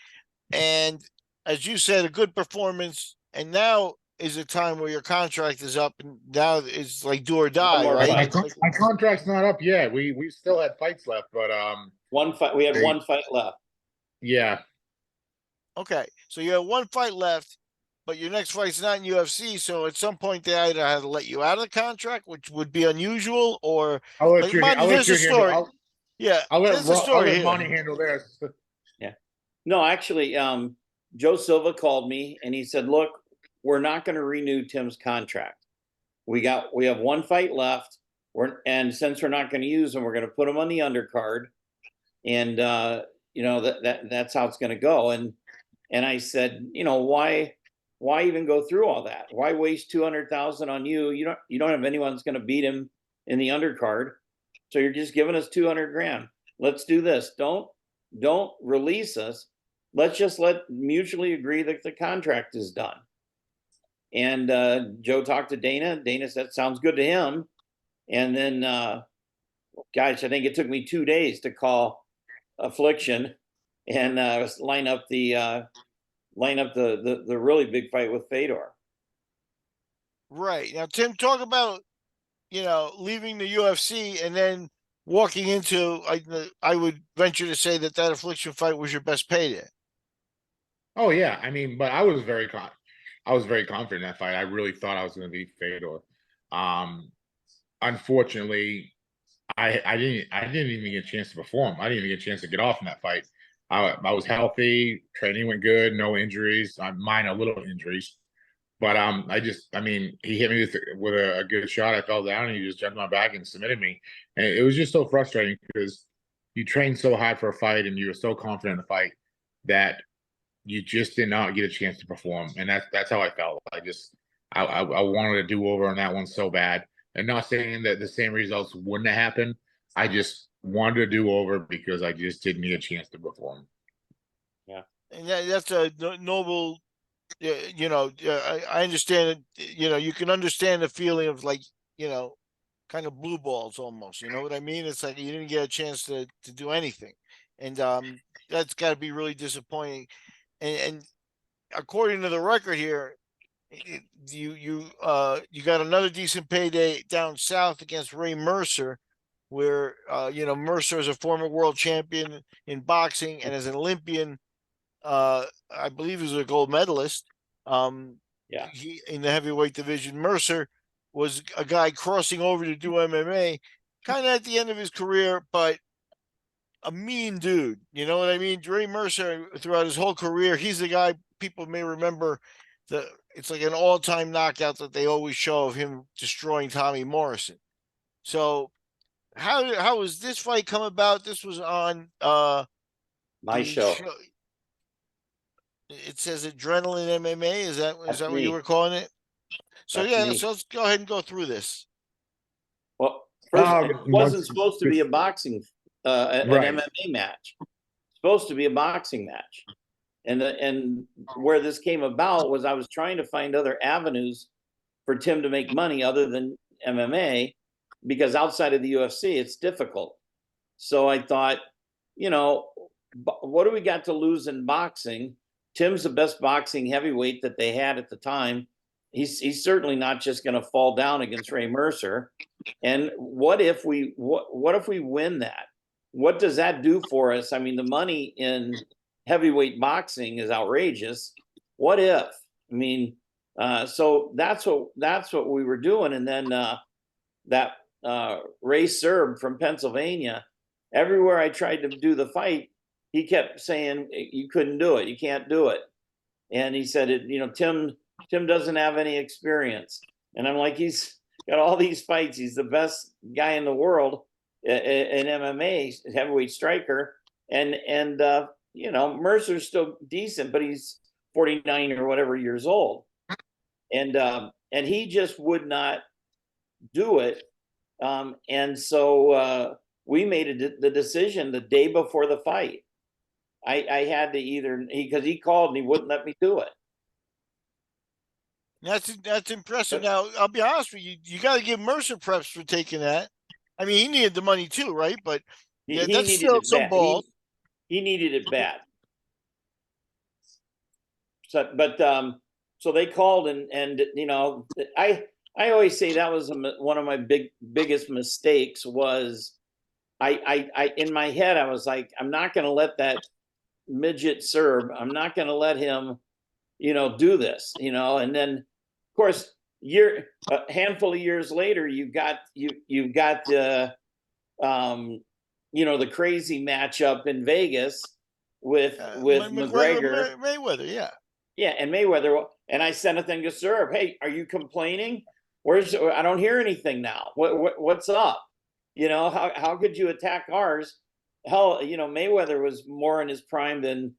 And as you said, a good performance. And now is a time where your contract is up, and now it's like do or die, more right? fight. My contract's not up yet. We still had fights left, but One fight. We had one fight left. yeah. Okay, so you have one fight left, but your next fight's not in UFC. So at some point they either have to let you out of the contract, which would be unusual, or I'll let like you. Monty, I'll let there's you a handle. story. Yeah, I'll there's a let story here. Monty handle this. Yeah. No, actually, Joe Silva called me and he said, "Look, we're not going to renew Tim's contract. We have one fight left. And since we're not going to use him, we're going to put him on the undercard, and that's how it's going to go." And I said, why even go through all that? Why waste 200,000 on you? You don't have anyone that's going to beat him in the undercard, so you're just giving us 200 grand. Let's do this. Don't release us. Let's just mutually agree that the contract is done. And Joe talked to Dana. Dana said, sounds good to him. And then, gosh, I think it took me 2 days to call Affliction and line up the really big fight with Fedor. Right. Now, Tim, talk about, leaving the UFC and then walking into, I would venture to say that Affliction fight was your best payday. Oh yeah, I mean, but I was very confident in that fight. I really thought I was going to beat Fedor. Unfortunately, I didn't even get a chance to perform. I didn't even get a chance to get off in that fight. I was healthy, training went good, no injuries. Minor little injuries, but he hit me with a good shot. I fell down and he just jumped my back and submitted me, and it was just so frustrating because you trained so hard for a fight and you were so confident in the fight that you just did not get a chance to perform, and that's how I felt. I wanted a do-over on that one so bad, and not saying that the same results wouldn't have happened. I just wanted a do-over because I just didn't get a chance to perform. Yeah, and that's a noble. I understand it. You can understand the feeling of kind of blue balls almost. You know what I mean? It's like you didn't get a chance to do anything, and that's got to be really disappointing. And according to the record here, you got another decent payday down south against Ray Mercer, where Mercer is a former world champion in boxing and as an Olympian, I believe he was a gold medalist. He in the heavyweight division. Mercer was a guy crossing over to do MMA, kind of at the end of his career, but a mean dude. You know what I mean? Ray Mercer, throughout his whole career, he's the guy people may remember. It's like an all-time knockout that they always show of him destroying Tommy Morrison. So how was this fight come about? This was on my show. It says Adrenaline MMA. Is that what you were calling it? So so let's go ahead and go through this. Well, first, it wasn't supposed to be a boxing an MMA match. It's supposed to be a boxing match. And where this came about was I was trying to find other avenues for Tim to make money other than MMA, because outside of the UFC, it's difficult. So I thought, what do we got to lose in boxing? Tim's the best boxing heavyweight that they had at the time. He's certainly not just going to fall down against Ray Mercer. And what if we win that? What does that do for us? I mean, the money in heavyweight boxing is outrageous. What if? I mean, so that's what we were doing. And then that Ray Serb from Pennsylvania, everywhere I tried to do the fight, he kept saying, you couldn't do it. You can't do it. And he said, Tim doesn't have any experience. And I'm like, he's got all these fights. He's the best guy in the world in MMA, heavyweight striker. And Mercer's still decent, but he's 49 or whatever years old. And he just would not do it. And so we made the decision the day before the fight. I had to because he called and he wouldn't let me do it. That's impressive. Now, I'll be honest with you. You got to give Mercer props for taking that. I mean, he needed the money too, right? But yeah, He that's needed still it some bad. balls. He needed it bad. So, but so they called and you know, I always say that was one of my biggest mistakes was I in my head I was like, I'm not going to let that midget Serb. I'm not going to let him, you know, do this, you know. And then, of course, a handful of years later, you got the you know, the crazy matchup in Vegas with McGregor, Mayweather, yeah. Yeah, and Mayweather. And I sent a thing to Serb. Hey, are you complaining? I don't hear anything now. What's up? You know, how could you attack ours? Hell, you know, Mayweather was more in his prime than,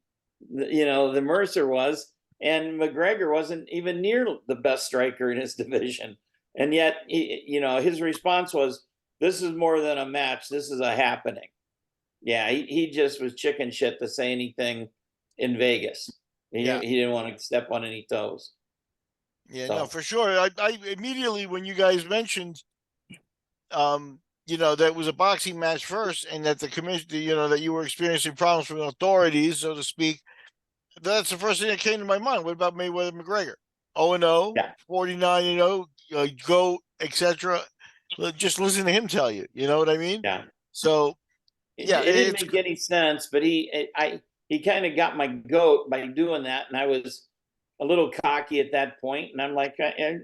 you know, the Mercer was, and McGregor wasn't even near the best striker in his division. And yet, you know, his response was, "This is more than a match. This is a happening." Yeah, he just was chicken shit to say anything in Vegas. He didn't want to step on any toes. Yeah, so. No, for sure. I immediately, when you guys mentioned, you know, that was a boxing match first, and that the commission, you know, that you were experiencing problems from the authorities, so to speak. That's the first thing that came to my mind. What about Mayweather McGregor? 0-0, 49-0, GOAT, etc. Just listen to him tell you. You know what I mean? Yeah. So, yeah, it didn't make any sense, but he kind of got my goat by doing that, and I was a little cocky at that point, and I'm like,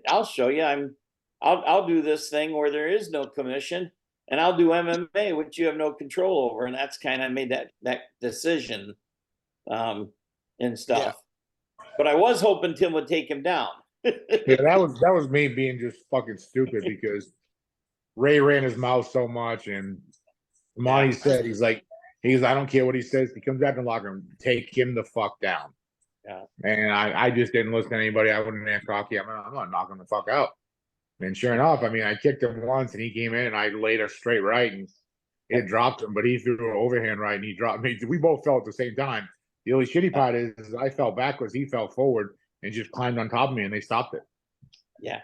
I'll show you. I'll do this thing where there is no commission, and I'll do MMA, which you have no control over, and that's kind of made that decision, and stuff. Yeah. But I was hoping Tim would take him down. Yeah, that was me being just fucking stupid because Ray ran his mouth so much, and Monty said he's like, I don't care what he says. He comes back in the locker room, take him the fuck down. Yeah. And I just didn't listen to anybody. I wouldn't have cocky. I'm not knocking the fuck out. And sure enough, I mean, I kicked him once, and he came in, and I laid a straight right, and it dropped him. But he threw an overhand right, and he dropped me. We both fell at the same time. The only shitty part is I fell backwards, he fell forward, and just climbed on top of me, and they stopped it. Yeah.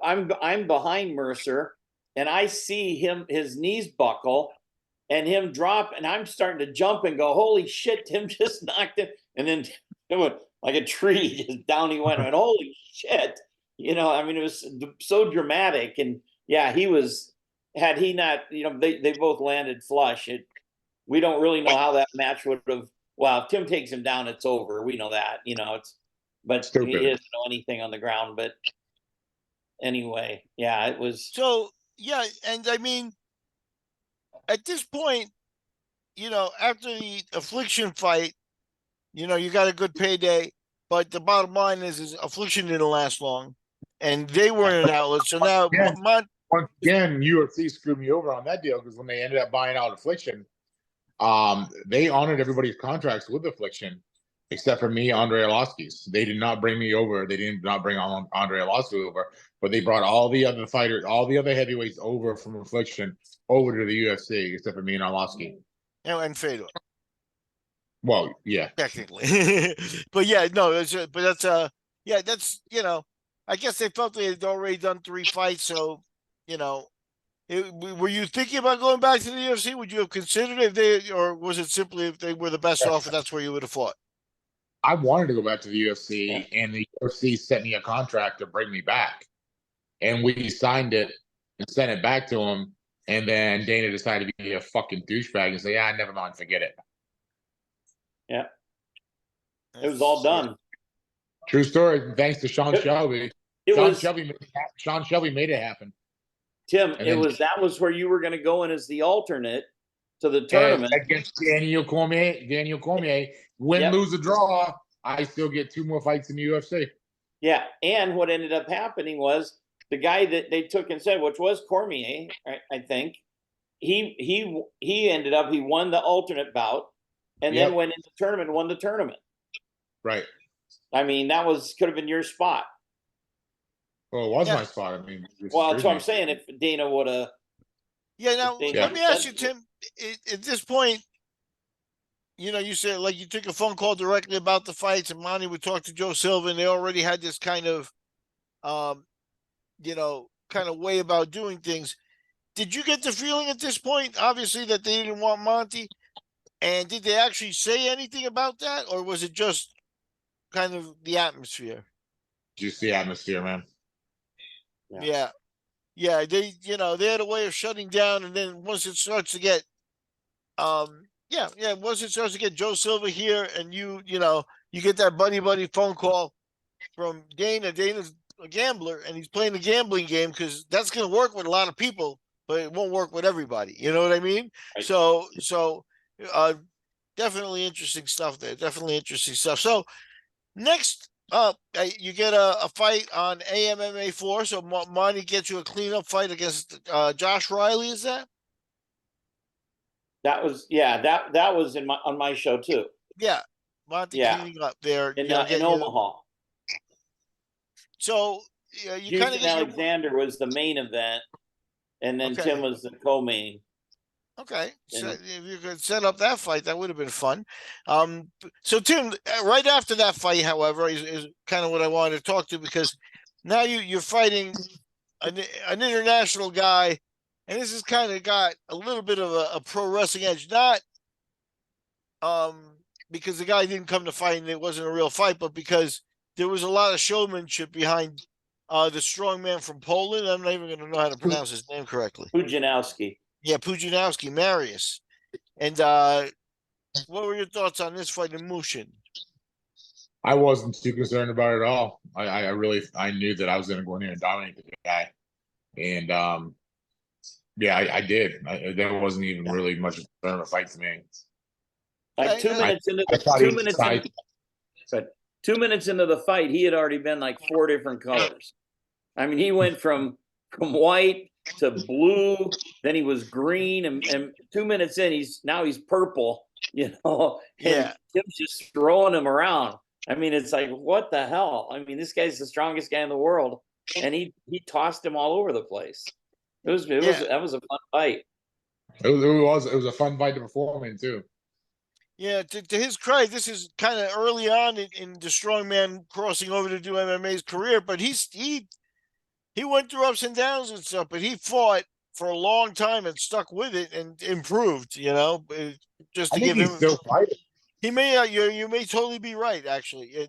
I'm behind Mercer, and I see his knees buckle, and him drop, and I'm starting to jump and go, holy shit, Tim just knocked it. And then it went like a tree, just down he went. And holy shit. You know, I mean, it was so dramatic. And yeah, had he not, you know, they both landed flush. We don't really know how that match would have, well, if Tim takes him down, it's over. We know that, you know, but stupid. He doesn't know anything on the ground. But anyway, yeah, it was. So, yeah. And I mean, at this point, you know, after the Affliction fight, you know, you got a good payday, but the bottom line is Affliction didn't last long, and they weren't an outlet. So now, once again, UFC screwed me over on that deal because when they ended up buying out Affliction, they honored everybody's contracts with Affliction except for me, Andre Arlovsky's. They did not bring me over. They did not bring Andre Arlovsky over, but they brought all the other fighters, all the other heavyweights over from Affliction over to the UFC except for me and Arlovsky. And Fedor. Well, yeah, technically, but yeah, no, that's you know, I guess they felt they had already done 3 fights, so you know, were you thinking about going back to the UFC? Would you have considered it or was it simply if they were the best offer, that's where you would have fought? I wanted to go back to the UFC, and the UFC sent me a contract to bring me back, and we signed it and sent it back to him, and then Dana decided to be a fucking douchebag and say, "Yeah, never mind, forget it." Yeah, it was all done. True story. Thanks to Sean Shelby. Sean Shelby made it happen. Tim, that was where you were going to go in as the alternate to the tournament against Daniel Cormier. Win, lose, or draw, I still get 2 more fights in the UFC. Yeah, and what ended up happening was the guy that they took instead, which was Cormier, I think. He ended up, he won the alternate bout. And then went into the tournament and won the tournament. Right. I mean, could have been your spot. Well, it was my spot. I mean, that's what I'm saying. If Dana would have. Yeah. Now, let me ask you, Tim. At this point, you know, you said like you took a phone call directly about the fights, and Monty would talk to Joe Silva, and they already had this kind of kind of way about doing things. Did you get the feeling at this point, obviously, that they didn't want Monte? And did they actually say anything about that, or was it just kind of the atmosphere? Just the atmosphere, man. Yeah. They had a way of shutting down, and then once it starts to get, once it starts to get Joe Silva here, and you get that buddy phone call from Dana. Dana's a gambler, and he's playing the gambling game because that's going to work with a lot of people, but it won't work with everybody. You know what I mean? Right. So, definitely interesting stuff there. Definitely interesting stuff. So next up, you get a fight on AMMA 4. So Monty gets you a cleanup fight against Josh Riley. Is that? That was that was on my show too. Yeah, Monty cleaning up there in Omaha. So you kind of Alexander was the main event, and then Tim was the co-main. Okay, so if you could set up that fight, that would have been fun. So Tim, right after that fight, however, is kind of what I wanted to talk to, because now you're fighting an international guy, and this has kind of got a little bit of a pro wrestling edge, not because the guy didn't come to fight and it wasn't a real fight, but because there was a lot of showmanship behind the strong man from Poland. I'm not even going to know how to pronounce his name correctly. Pudzianowski. Yeah, Pudzianowski, Marius. And what were your thoughts on this fight in Mushin? I wasn't too concerned about it at all. I knew that I was going to go in there and dominate the guy. And I did. There wasn't even really much of a fight to me. Like 2 minutes into the 2 minutes into the fight, he had already been like 4 different colors. I mean, he went from white to blue, then he was green, and 2 minutes in, he's purple, and Tim's just throwing him around. I mean, it's like, what the hell? I mean, this guy's the strongest guy in the world, and he tossed him all over the place. That was a fun fight. It was a fun fight to perform in too. Yeah, to his credit, this is kind of early on in the strongman crossing over to do MMA's career, but he went through ups and downs and stuff, but he fought for a long time and stuck with it and improved, just to give him. Still fighting. He may, you may totally be right, actually.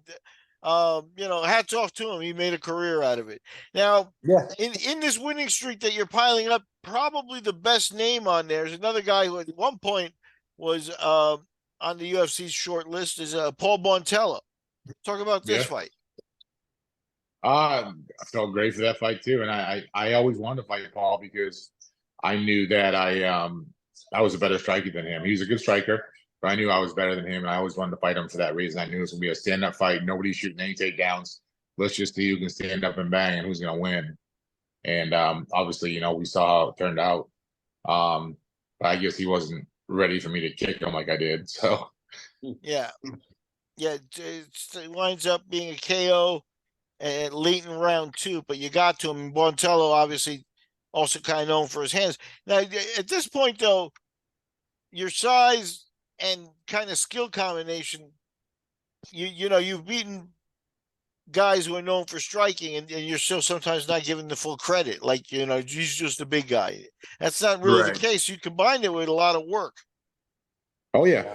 Hats off to him. He made a career out of it. Now, in this winning streak that you're piling up, probably the best name on there is another guy who at one point was on the UFC's short list, is Paul Bontello. Talk about this fight. I felt great for that fight too, and I always wanted to fight Paul because I knew that I was a better striker than him. He was a good striker, but I knew I was better than him, and I always wanted to fight him for that reason. I knew it was going to be a stand-up fight. Nobody's shooting any takedowns. Let's just see who can stand up and bang and who's going to win. And obviously, we saw how it turned out. But I guess he wasn't ready for me to kick him like I did. So yeah, it winds up being a KO late in round 2, but you got to him. Bontello obviously also kind of known for his hands. Now, at this point, though, your size and kind of skill combination, you've beaten guys who are known for striking, and you're still sometimes not given the full credit. Like, he's just a big guy. That's not really the case. You combine it with a lot of work. Oh, yeah.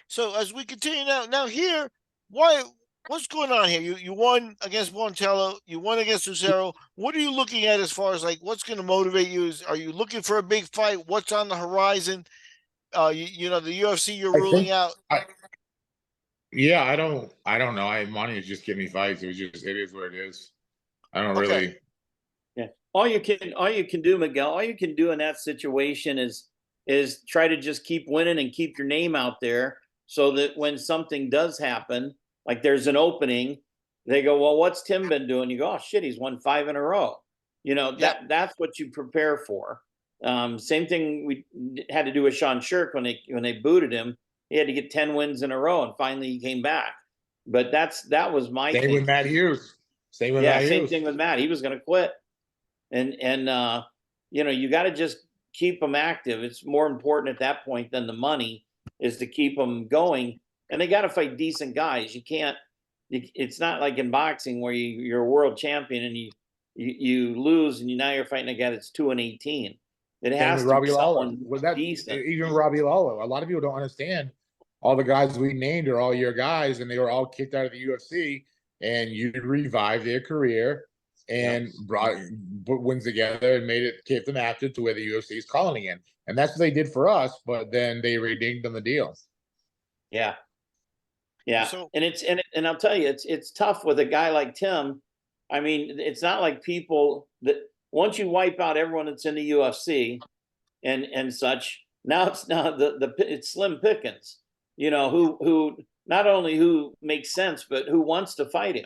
So as we continue now here, what's going on here? You won against Bontello. You won against Lucero. What are you looking at as far as what's going to motivate you? Are you looking for a big fight? What's on the horizon? The UFC you're ruling out. I don't know. Monty is just giving me fights. It is what it is. I don't really. Yeah. All you can do, Miguel, all you can do in that situation is try to just keep winning and keep your name out there, so that when something does happen, like there's an opening, they go, well, what's Tim been doing? You go, oh shit, he's won 5 in a row. That's what you prepare for. Same thing we had to do with Sean Shirk when they booted him. He had to get 10 wins in a row, and finally he came back. But that was my thing. Same with Matt Hughes. Same thing with Matt. He was going to quit. And you got to just keep them active. It's more important at that point than the money, is to keep them going. And they got to fight decent guys. You can't it's not like in boxing where you're a world champion and you lose and now you're fighting a guy that's 2-18. It Same has with to Robbie be Lawler. someone With that, decent. even Robbie Lawler. A lot of people don't understand. All the guys we named are all your guys, and they were all kicked out of the UFC. And you revived their career and put wins together and kept them active to where the UFC is calling again. And that's what they did for us. But then they redeemed on the deal. Yeah. Yeah. So, and I'll tell you, it's tough with a guy like Tim. I mean, it's not like people that once you wipe out everyone that's in the UFC and such, now it's slim pickings, who not only who makes sense, but who wants to fight him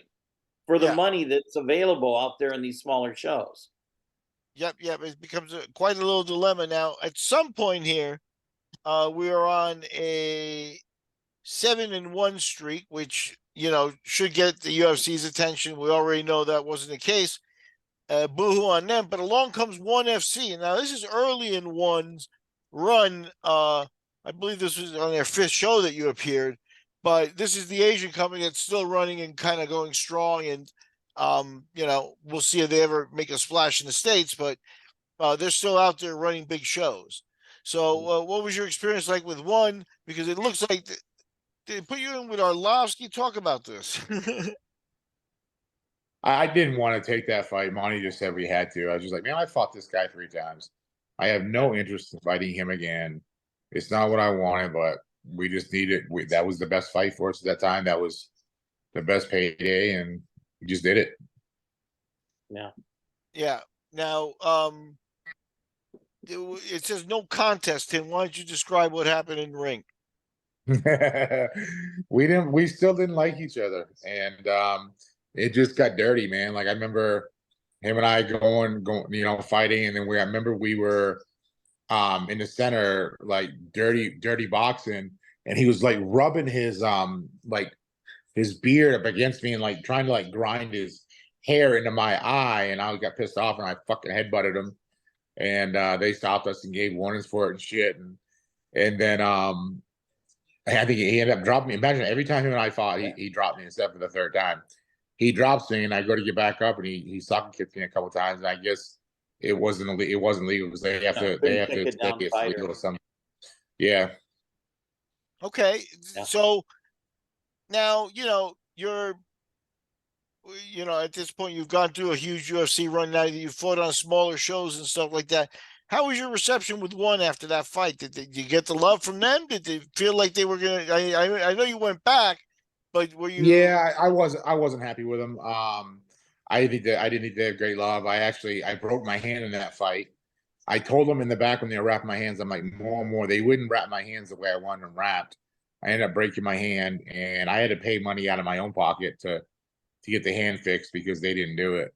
for the money that's available out there in these smaller shows. Yep. It becomes quite a little dilemma. Now, at some point here, we are on a 7-1 streak, which, should get the UFC's attention. We already know that wasn't the case. Boo-hoo on them. But along comes ONE FC. Now, this is early in ONE's run. I believe this was on their 5th show that you appeared. But this is the Asian company that's still running and kind of going strong. And, we'll see if they ever make a splash in the States. But they're still out there running big shows. So what was your experience like with ONE? Because it looks like they put you in with Arlovsky. Talk about this. I didn't want to take that fight. Monty just said we had to. I was just like, man, I fought this guy 3 times. I have no interest in fighting him again. It's not what I wanted, but we just needed. That was the best fight for us at that time. That was the best payday, and we just did it. Yeah. Now, it says no contest, Tim. Why don't you describe what happened in the ring? We still didn't like each other, and it just got dirty, man. Like I remember him and I going, fighting, and then I remember we were in the center, like dirty boxing, and he was like rubbing his his beard up against me and like trying to like grind his hair into my eye, and I got pissed off and I fucking headbutted him, and they stopped us and gave warnings for it and shit, and then I think he ended up dropping me. Imagine every time him and I fought, he dropped me except for the 3rd time. He drops me and I go to get back up and he sock kicked me a couple times, and I guess it wasn't legal because they have to it's legal or something. Yeah. Okay. Yeah. So now, you're at this point you've gone through a huge UFC run now that you've fought on smaller shows and stuff like that. How was your reception with ONE after that fight? Did you get the love from them? Did they feel like they were gonna? I know you went back, but were you? Yeah, I wasn't happy with them. I didn't think they had great love. I broke my hand in that fight. I told them in the back when they were wrapping my hands, I'm like, more and more, they wouldn't wrap my hands the way I wanted them wrapped. I ended up breaking my hand, and I had to pay money out of my own pocket to get the hand fixed because they didn't do it.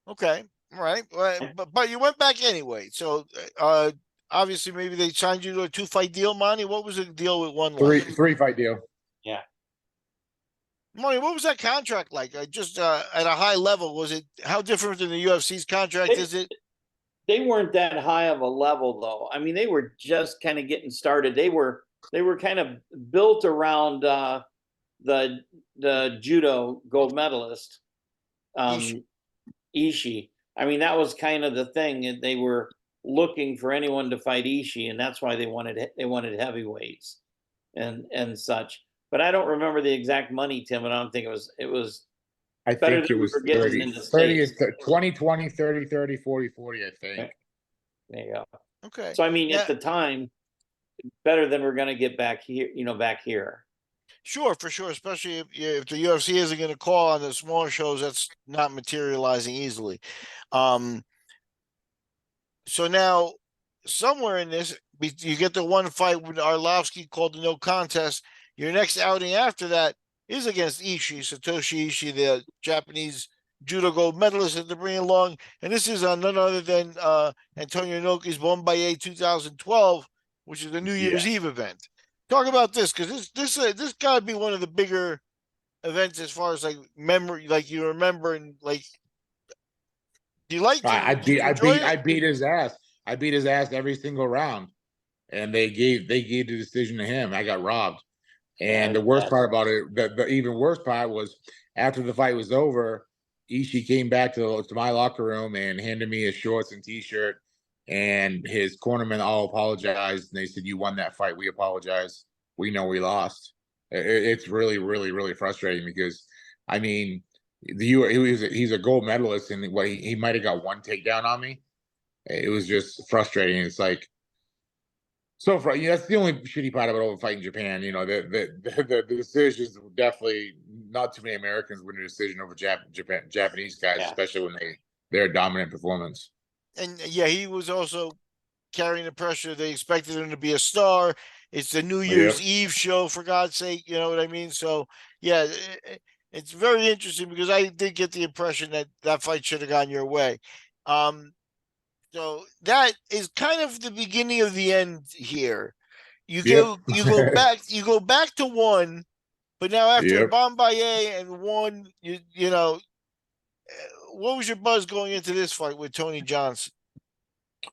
Okay. All right. But you went back anyway. So obviously maybe they signed you to a 2-fight deal, Monty. What was the deal with ONE? 3-fight deal. Yeah. Monty, what was that contract like? Just at a high level, was it how different than the UFC's contract is it? They weren't that high of a level though. I mean, they were just kind of getting started. They were kind of built around the judo gold medalist, Ishii. I mean, that was kind of the thing, and they were looking for anyone to fight Ishii, and that's why they wanted heavyweights and such. But I don't remember the exact money, Tim, and I don't think it was. I think it was 30. 30 is 20, 20, 30, 30, 40, 40, I think. Okay. There you go. Okay. So I mean, at the time, better than we're going to get back here. Back here. Sure, for sure. Especially if the UFC isn't going to call on the smaller shows, that's not materializing easily. So now, somewhere in this, you get the one fight with Arlovsky called the no contest. Your next outing after that is against Ishii, Satoshi Ishii, the Japanese judo gold medalist that they're bringing along. And this is on none other than Antonio Inoki's Bombaye 2012, which is the New Year's Eve event. Talk about this, because this got to be one of the bigger events as far as like memory, like you remember, and like, do you like? I beat his ass. I beat his ass every single round, and they gave the decision to him. I got robbed. And the worst part about it, the even worse part was after the fight was over, Ishii came back to my locker room and handed me his shorts and T-shirt, and his cornermen all apologized. And they said, "You won that fight. We apologize. We know we lost." It's really, really, really frustrating because, I mean, he's a gold medalist, and what he might have got one takedown on me. It was just frustrating. It's like, so that's the only shitty part about over fighting Japan. You know, the decisions definitely not too many Americans win a decision over Japanese guys, especially when they're a dominant performance. And yeah, he was also carrying the pressure. They expected him to be a star. It's the New Year's Eve show, for God's sake. You know what I mean? So yeah, it's very interesting because I did get the impression that fight should have gone your way. So that is kind of the beginning of the end here. You go back to one, but now after Bombaye and one, you know, what was your buzz going into this fight with Tony Johnson?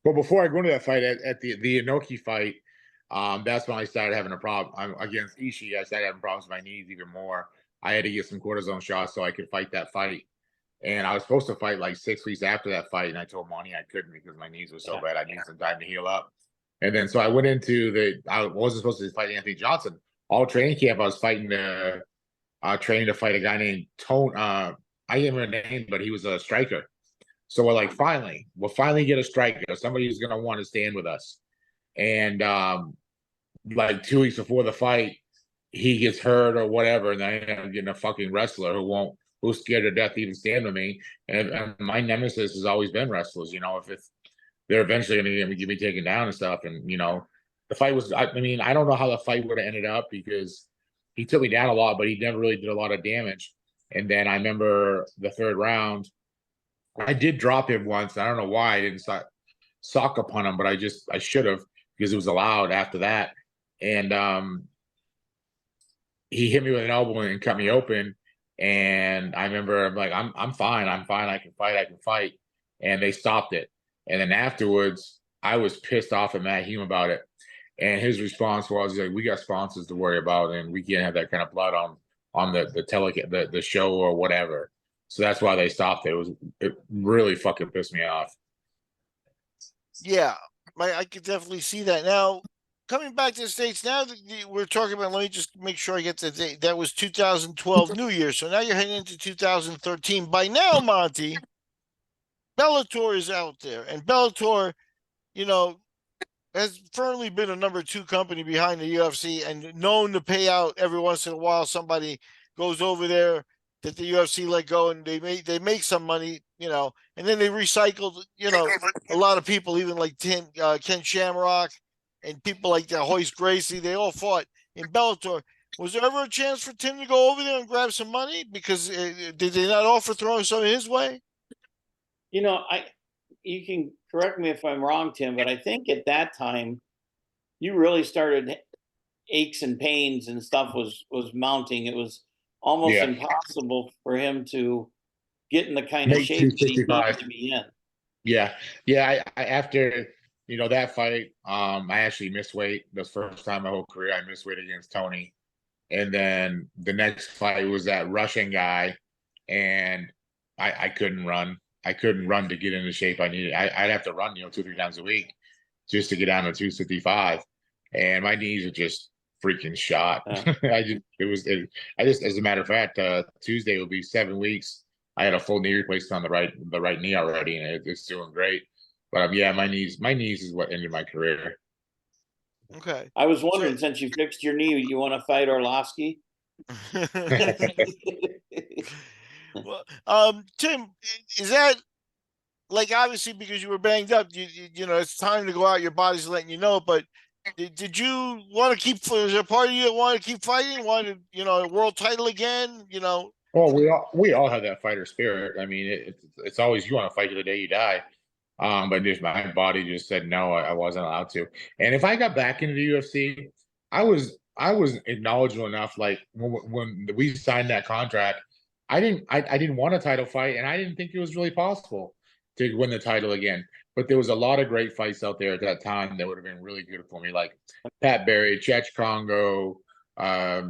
Well, before I go into that fight at the Inoki fight, that's when I started having a problem. Against Ishii, I started having problems with my knees even more. I had to get some cortisone shots so I could fight that fight. And I was supposed to fight like 6 weeks after that fight, and I told Monty I couldn't because my knees were so bad. I needed some time to heal up. And then so I went into I wasn't supposed to fight Anthony Johnson. All training camp, I was fighting training to fight a guy named Tone. I didn't remember the name, but he was a striker. So we're like, we'll finally get a striker. Somebody who's gonna want to stand with us. And like 2 weeks before the fight, he gets hurt or whatever, and then I end up getting a fucking wrestler who's scared to death to even stand with me. And my nemesis has always been wrestlers. You know, if they're eventually going to get me taken down and stuff. And, you know, the fight was, I mean, I don't know how the fight would have ended up because he took me down a lot, but he never really did a lot of damage. And then I remember the third round, I did drop him once. I don't know why I didn't sock upon him, but I should have because it was allowed after that. And he hit me with an elbow and cut me open. And I remember I'm like, I'm fine. I can fight. And they stopped it. And then afterwards, I was pissed off at Matt Hume about it. And his response was like, we got sponsors to worry about, and we can't have that kind of blood on the show or whatever. So that's why they stopped it. It really fucking pissed me off. Yeah, I could definitely see that. Now, coming back to the States, now that we're talking about, let me just make sure I get the date. That was 2012 New Year. So now you're heading into 2013. By now, Monty, Bellator is out there. And Bellator, you know, has firmly been a number 2 company behind the UFC and known to pay out every once in a while. Somebody goes over there that the UFC let go and they make some money, you know, and then they recycled, you know, a lot of people, even like Ken Shamrock and people like Hoist Gracie. They all fought in Bellator. Was there ever a chance for Tim to go over there and grab some money? Because did they not offer throwing some his way? You know, you can correct me if I'm wrong, Tim, but I think at that time you really started aches and pains and stuff was mounting. It was almost impossible for him to get in the kind of shape that he needed to be in. Yeah. I after that fight, I actually missed weight. The first time in my whole career I missed weight against Tony. And then the next fight was that Russian guy, and I couldn't run. I couldn't run to get into shape I needed. I'd have to run, 2 or 3 times a week just to get down to 255. And my knees are just freaking shot. As a matter of fact, Tuesday will be 7 weeks. I had a full knee replacement on the right knee already, and it's doing great. But yeah, my knees is what ended my career. Okay. I was wondering, since you fixed your knee, you want to fight Orlovsky? Well, Tim, is that like, obviously because you were banged up, you know, it's time to go out, your body's letting you know, but did you want to keep, was there a part of you that wanted to keep fighting, wanted, a world title again, Well, we all have that fighter spirit. I mean, it's always, you want to fight to the day you die. But just my body just said no, I wasn't allowed to. And if I got back into the UFC, I was knowledgeable enough. Like when we signed that contract, I didn't want a title fight, and I didn't think it was really possible to win the title again. But there was a lot of great fights out there at that time that would have been really good for me, like Pat Barry, Chech Congo, There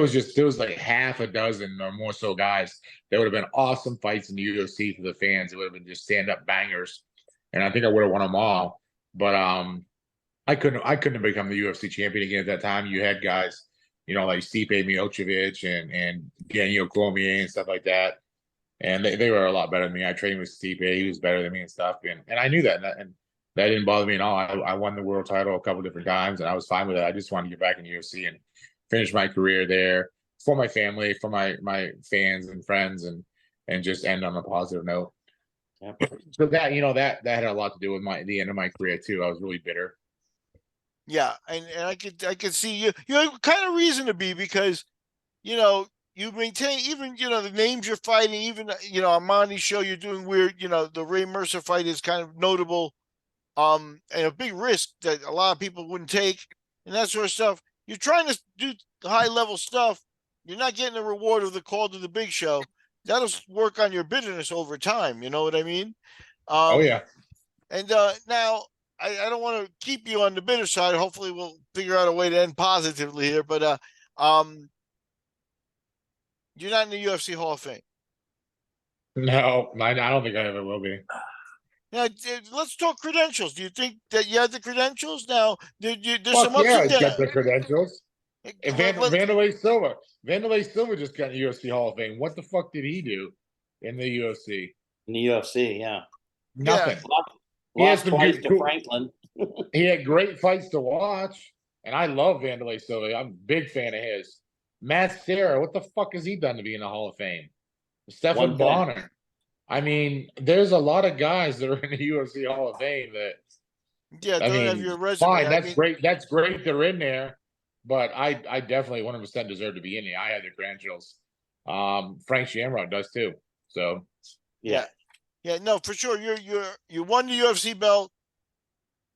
was like half a dozen or more so guys that would have been awesome fights in the UFC for the fans. It would have been just stand-up bangers, and I think I would have won them all. But I couldn't have become the UFC champion again at that time. You had guys, like Stipe Miocic and Daniel Cormier and stuff like that, and they were a lot better than me. I trained with Stipe; he was better than me and stuff, and I knew that, and that didn't bother me at all. I won the world title a couple different times, and I was fine with it. I just wanted to get back in the UFC and finish my career there for my family, for my fans and friends, and just end on a positive note. Yep. So that that had a lot to do with the end of my career too. I was really bitter. Yeah, and I could see you have kind of reason to be, because you maintain, even the names you're fighting, even on Monty's show you're doing weird, the Ray Mercer fight is kind of notable, and a big risk that a lot of people wouldn't take, and that sort of stuff. You're trying to do high level stuff. You're not getting the reward of the call to the big show. That'll work on your bitterness over time. You know what I mean? Oh yeah. And now I don't want to keep you on the bitter side. Hopefully we'll figure out a way to end positively here. But you're not in the UFC Hall of Fame. No, I don't think I ever will be. Now, let's talk credentials. Do you think that you have the credentials? Now, there's some ups and he's downs. got the credentials. Vanderlei Silva just got in the UFC Hall of Fame. What the fuck did he do in the UFC? In the UFC, yeah. Nothing. Lost twice to Franklin. He had great fights to watch, and I love Vanderlei Silva. I'm a big fan of his. Matt Serra, what the fuck has he done to be in the Hall of Fame? Stephan Bonner. I mean, there's a lot of guys that are in the UFC Hall of Fame that don't have your resume. Fine, that's great. That's great they're in there, but I definitely 100% deserve to be in there. I had the credentials. Frank Shamrock does too. So yeah, no, for sure. You won the UFC belt.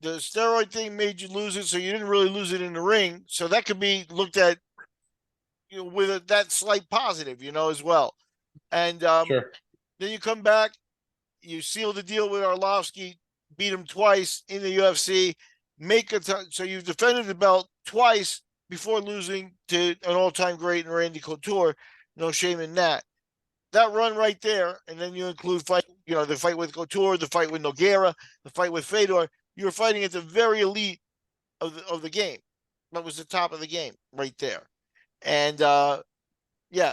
The steroid thing made you lose it, so you didn't really lose it in the ring. So that could be looked at with that slight positive, as well. And sure. Then you come back, you seal the deal with Arlovsky, beat him twice in the UFC, so you've defended the belt twice before losing to an all-time great in Randy Couture. No shame in that. That run right there, and then you include the fight with Couture, the fight with Nogueira, the fight with Fedor. You're fighting at the very elite of the game. That was the top of the game right there. And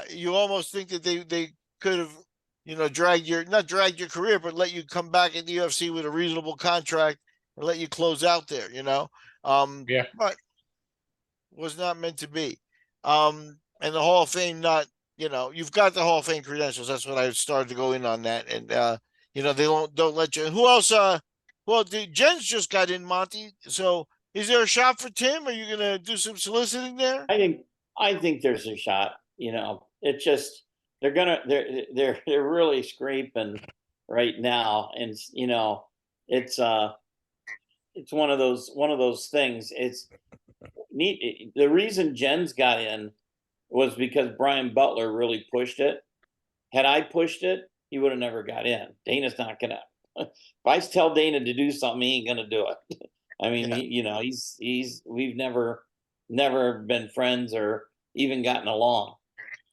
you almost think that they could have not dragged your career, but let you come back in the UFC with a reasonable contract and let you close out there, but was not meant to be. And the Hall of Fame, you've got the Hall of Fame credentials. That's what I started to go in on that. And, they don't let you. Who else? Jens just got in, Monty. So is there a shot for Tim? Are you going to do some soliciting there? I think there's a shot, it's just, they're really scraping right now, and it's one of those things. It's neat. The reason Jens got in was because Brian Butler really pushed it. Had I pushed it, he would have never got in. Dana's not gonna. If I tell Dana to do something, he ain't gonna do it. I mean, we've never been friends or even gotten along.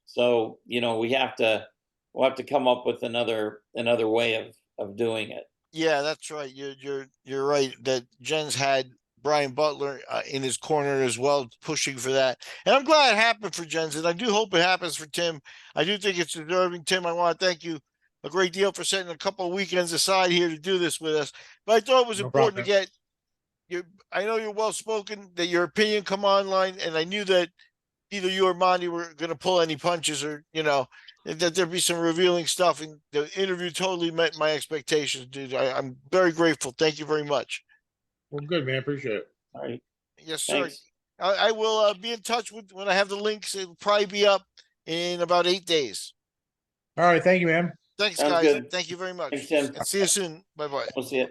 So, we'll have to come up with another way of doing it. Yeah, that's right. You're right that Jens had Brian Butler in his corner as well, pushing for that. And I'm glad it happened for Jens, and I do hope it happens for Tim. I do think it's deserving. Tim, I want to thank you a great deal for setting a couple of weekends aside here to do this with us. But I thought it was important to get I know you're well spoken, that your opinion come online, and I knew that either you or Monty were going to pull any punches, or that there'd be some revealing stuff. And the interview totally met my expectations, dude. I'm very grateful. Thank you very much. Well, good, man. Appreciate it. All right. Yes, sir. Thanks. I will be in touch when I have the links. It'll probably be up in about 8 days. All right. Thank you, man. Thanks, Sounds guys. good. Thank you very much. Thanks, Tim. And see you soon. Bye-bye. We'll see you.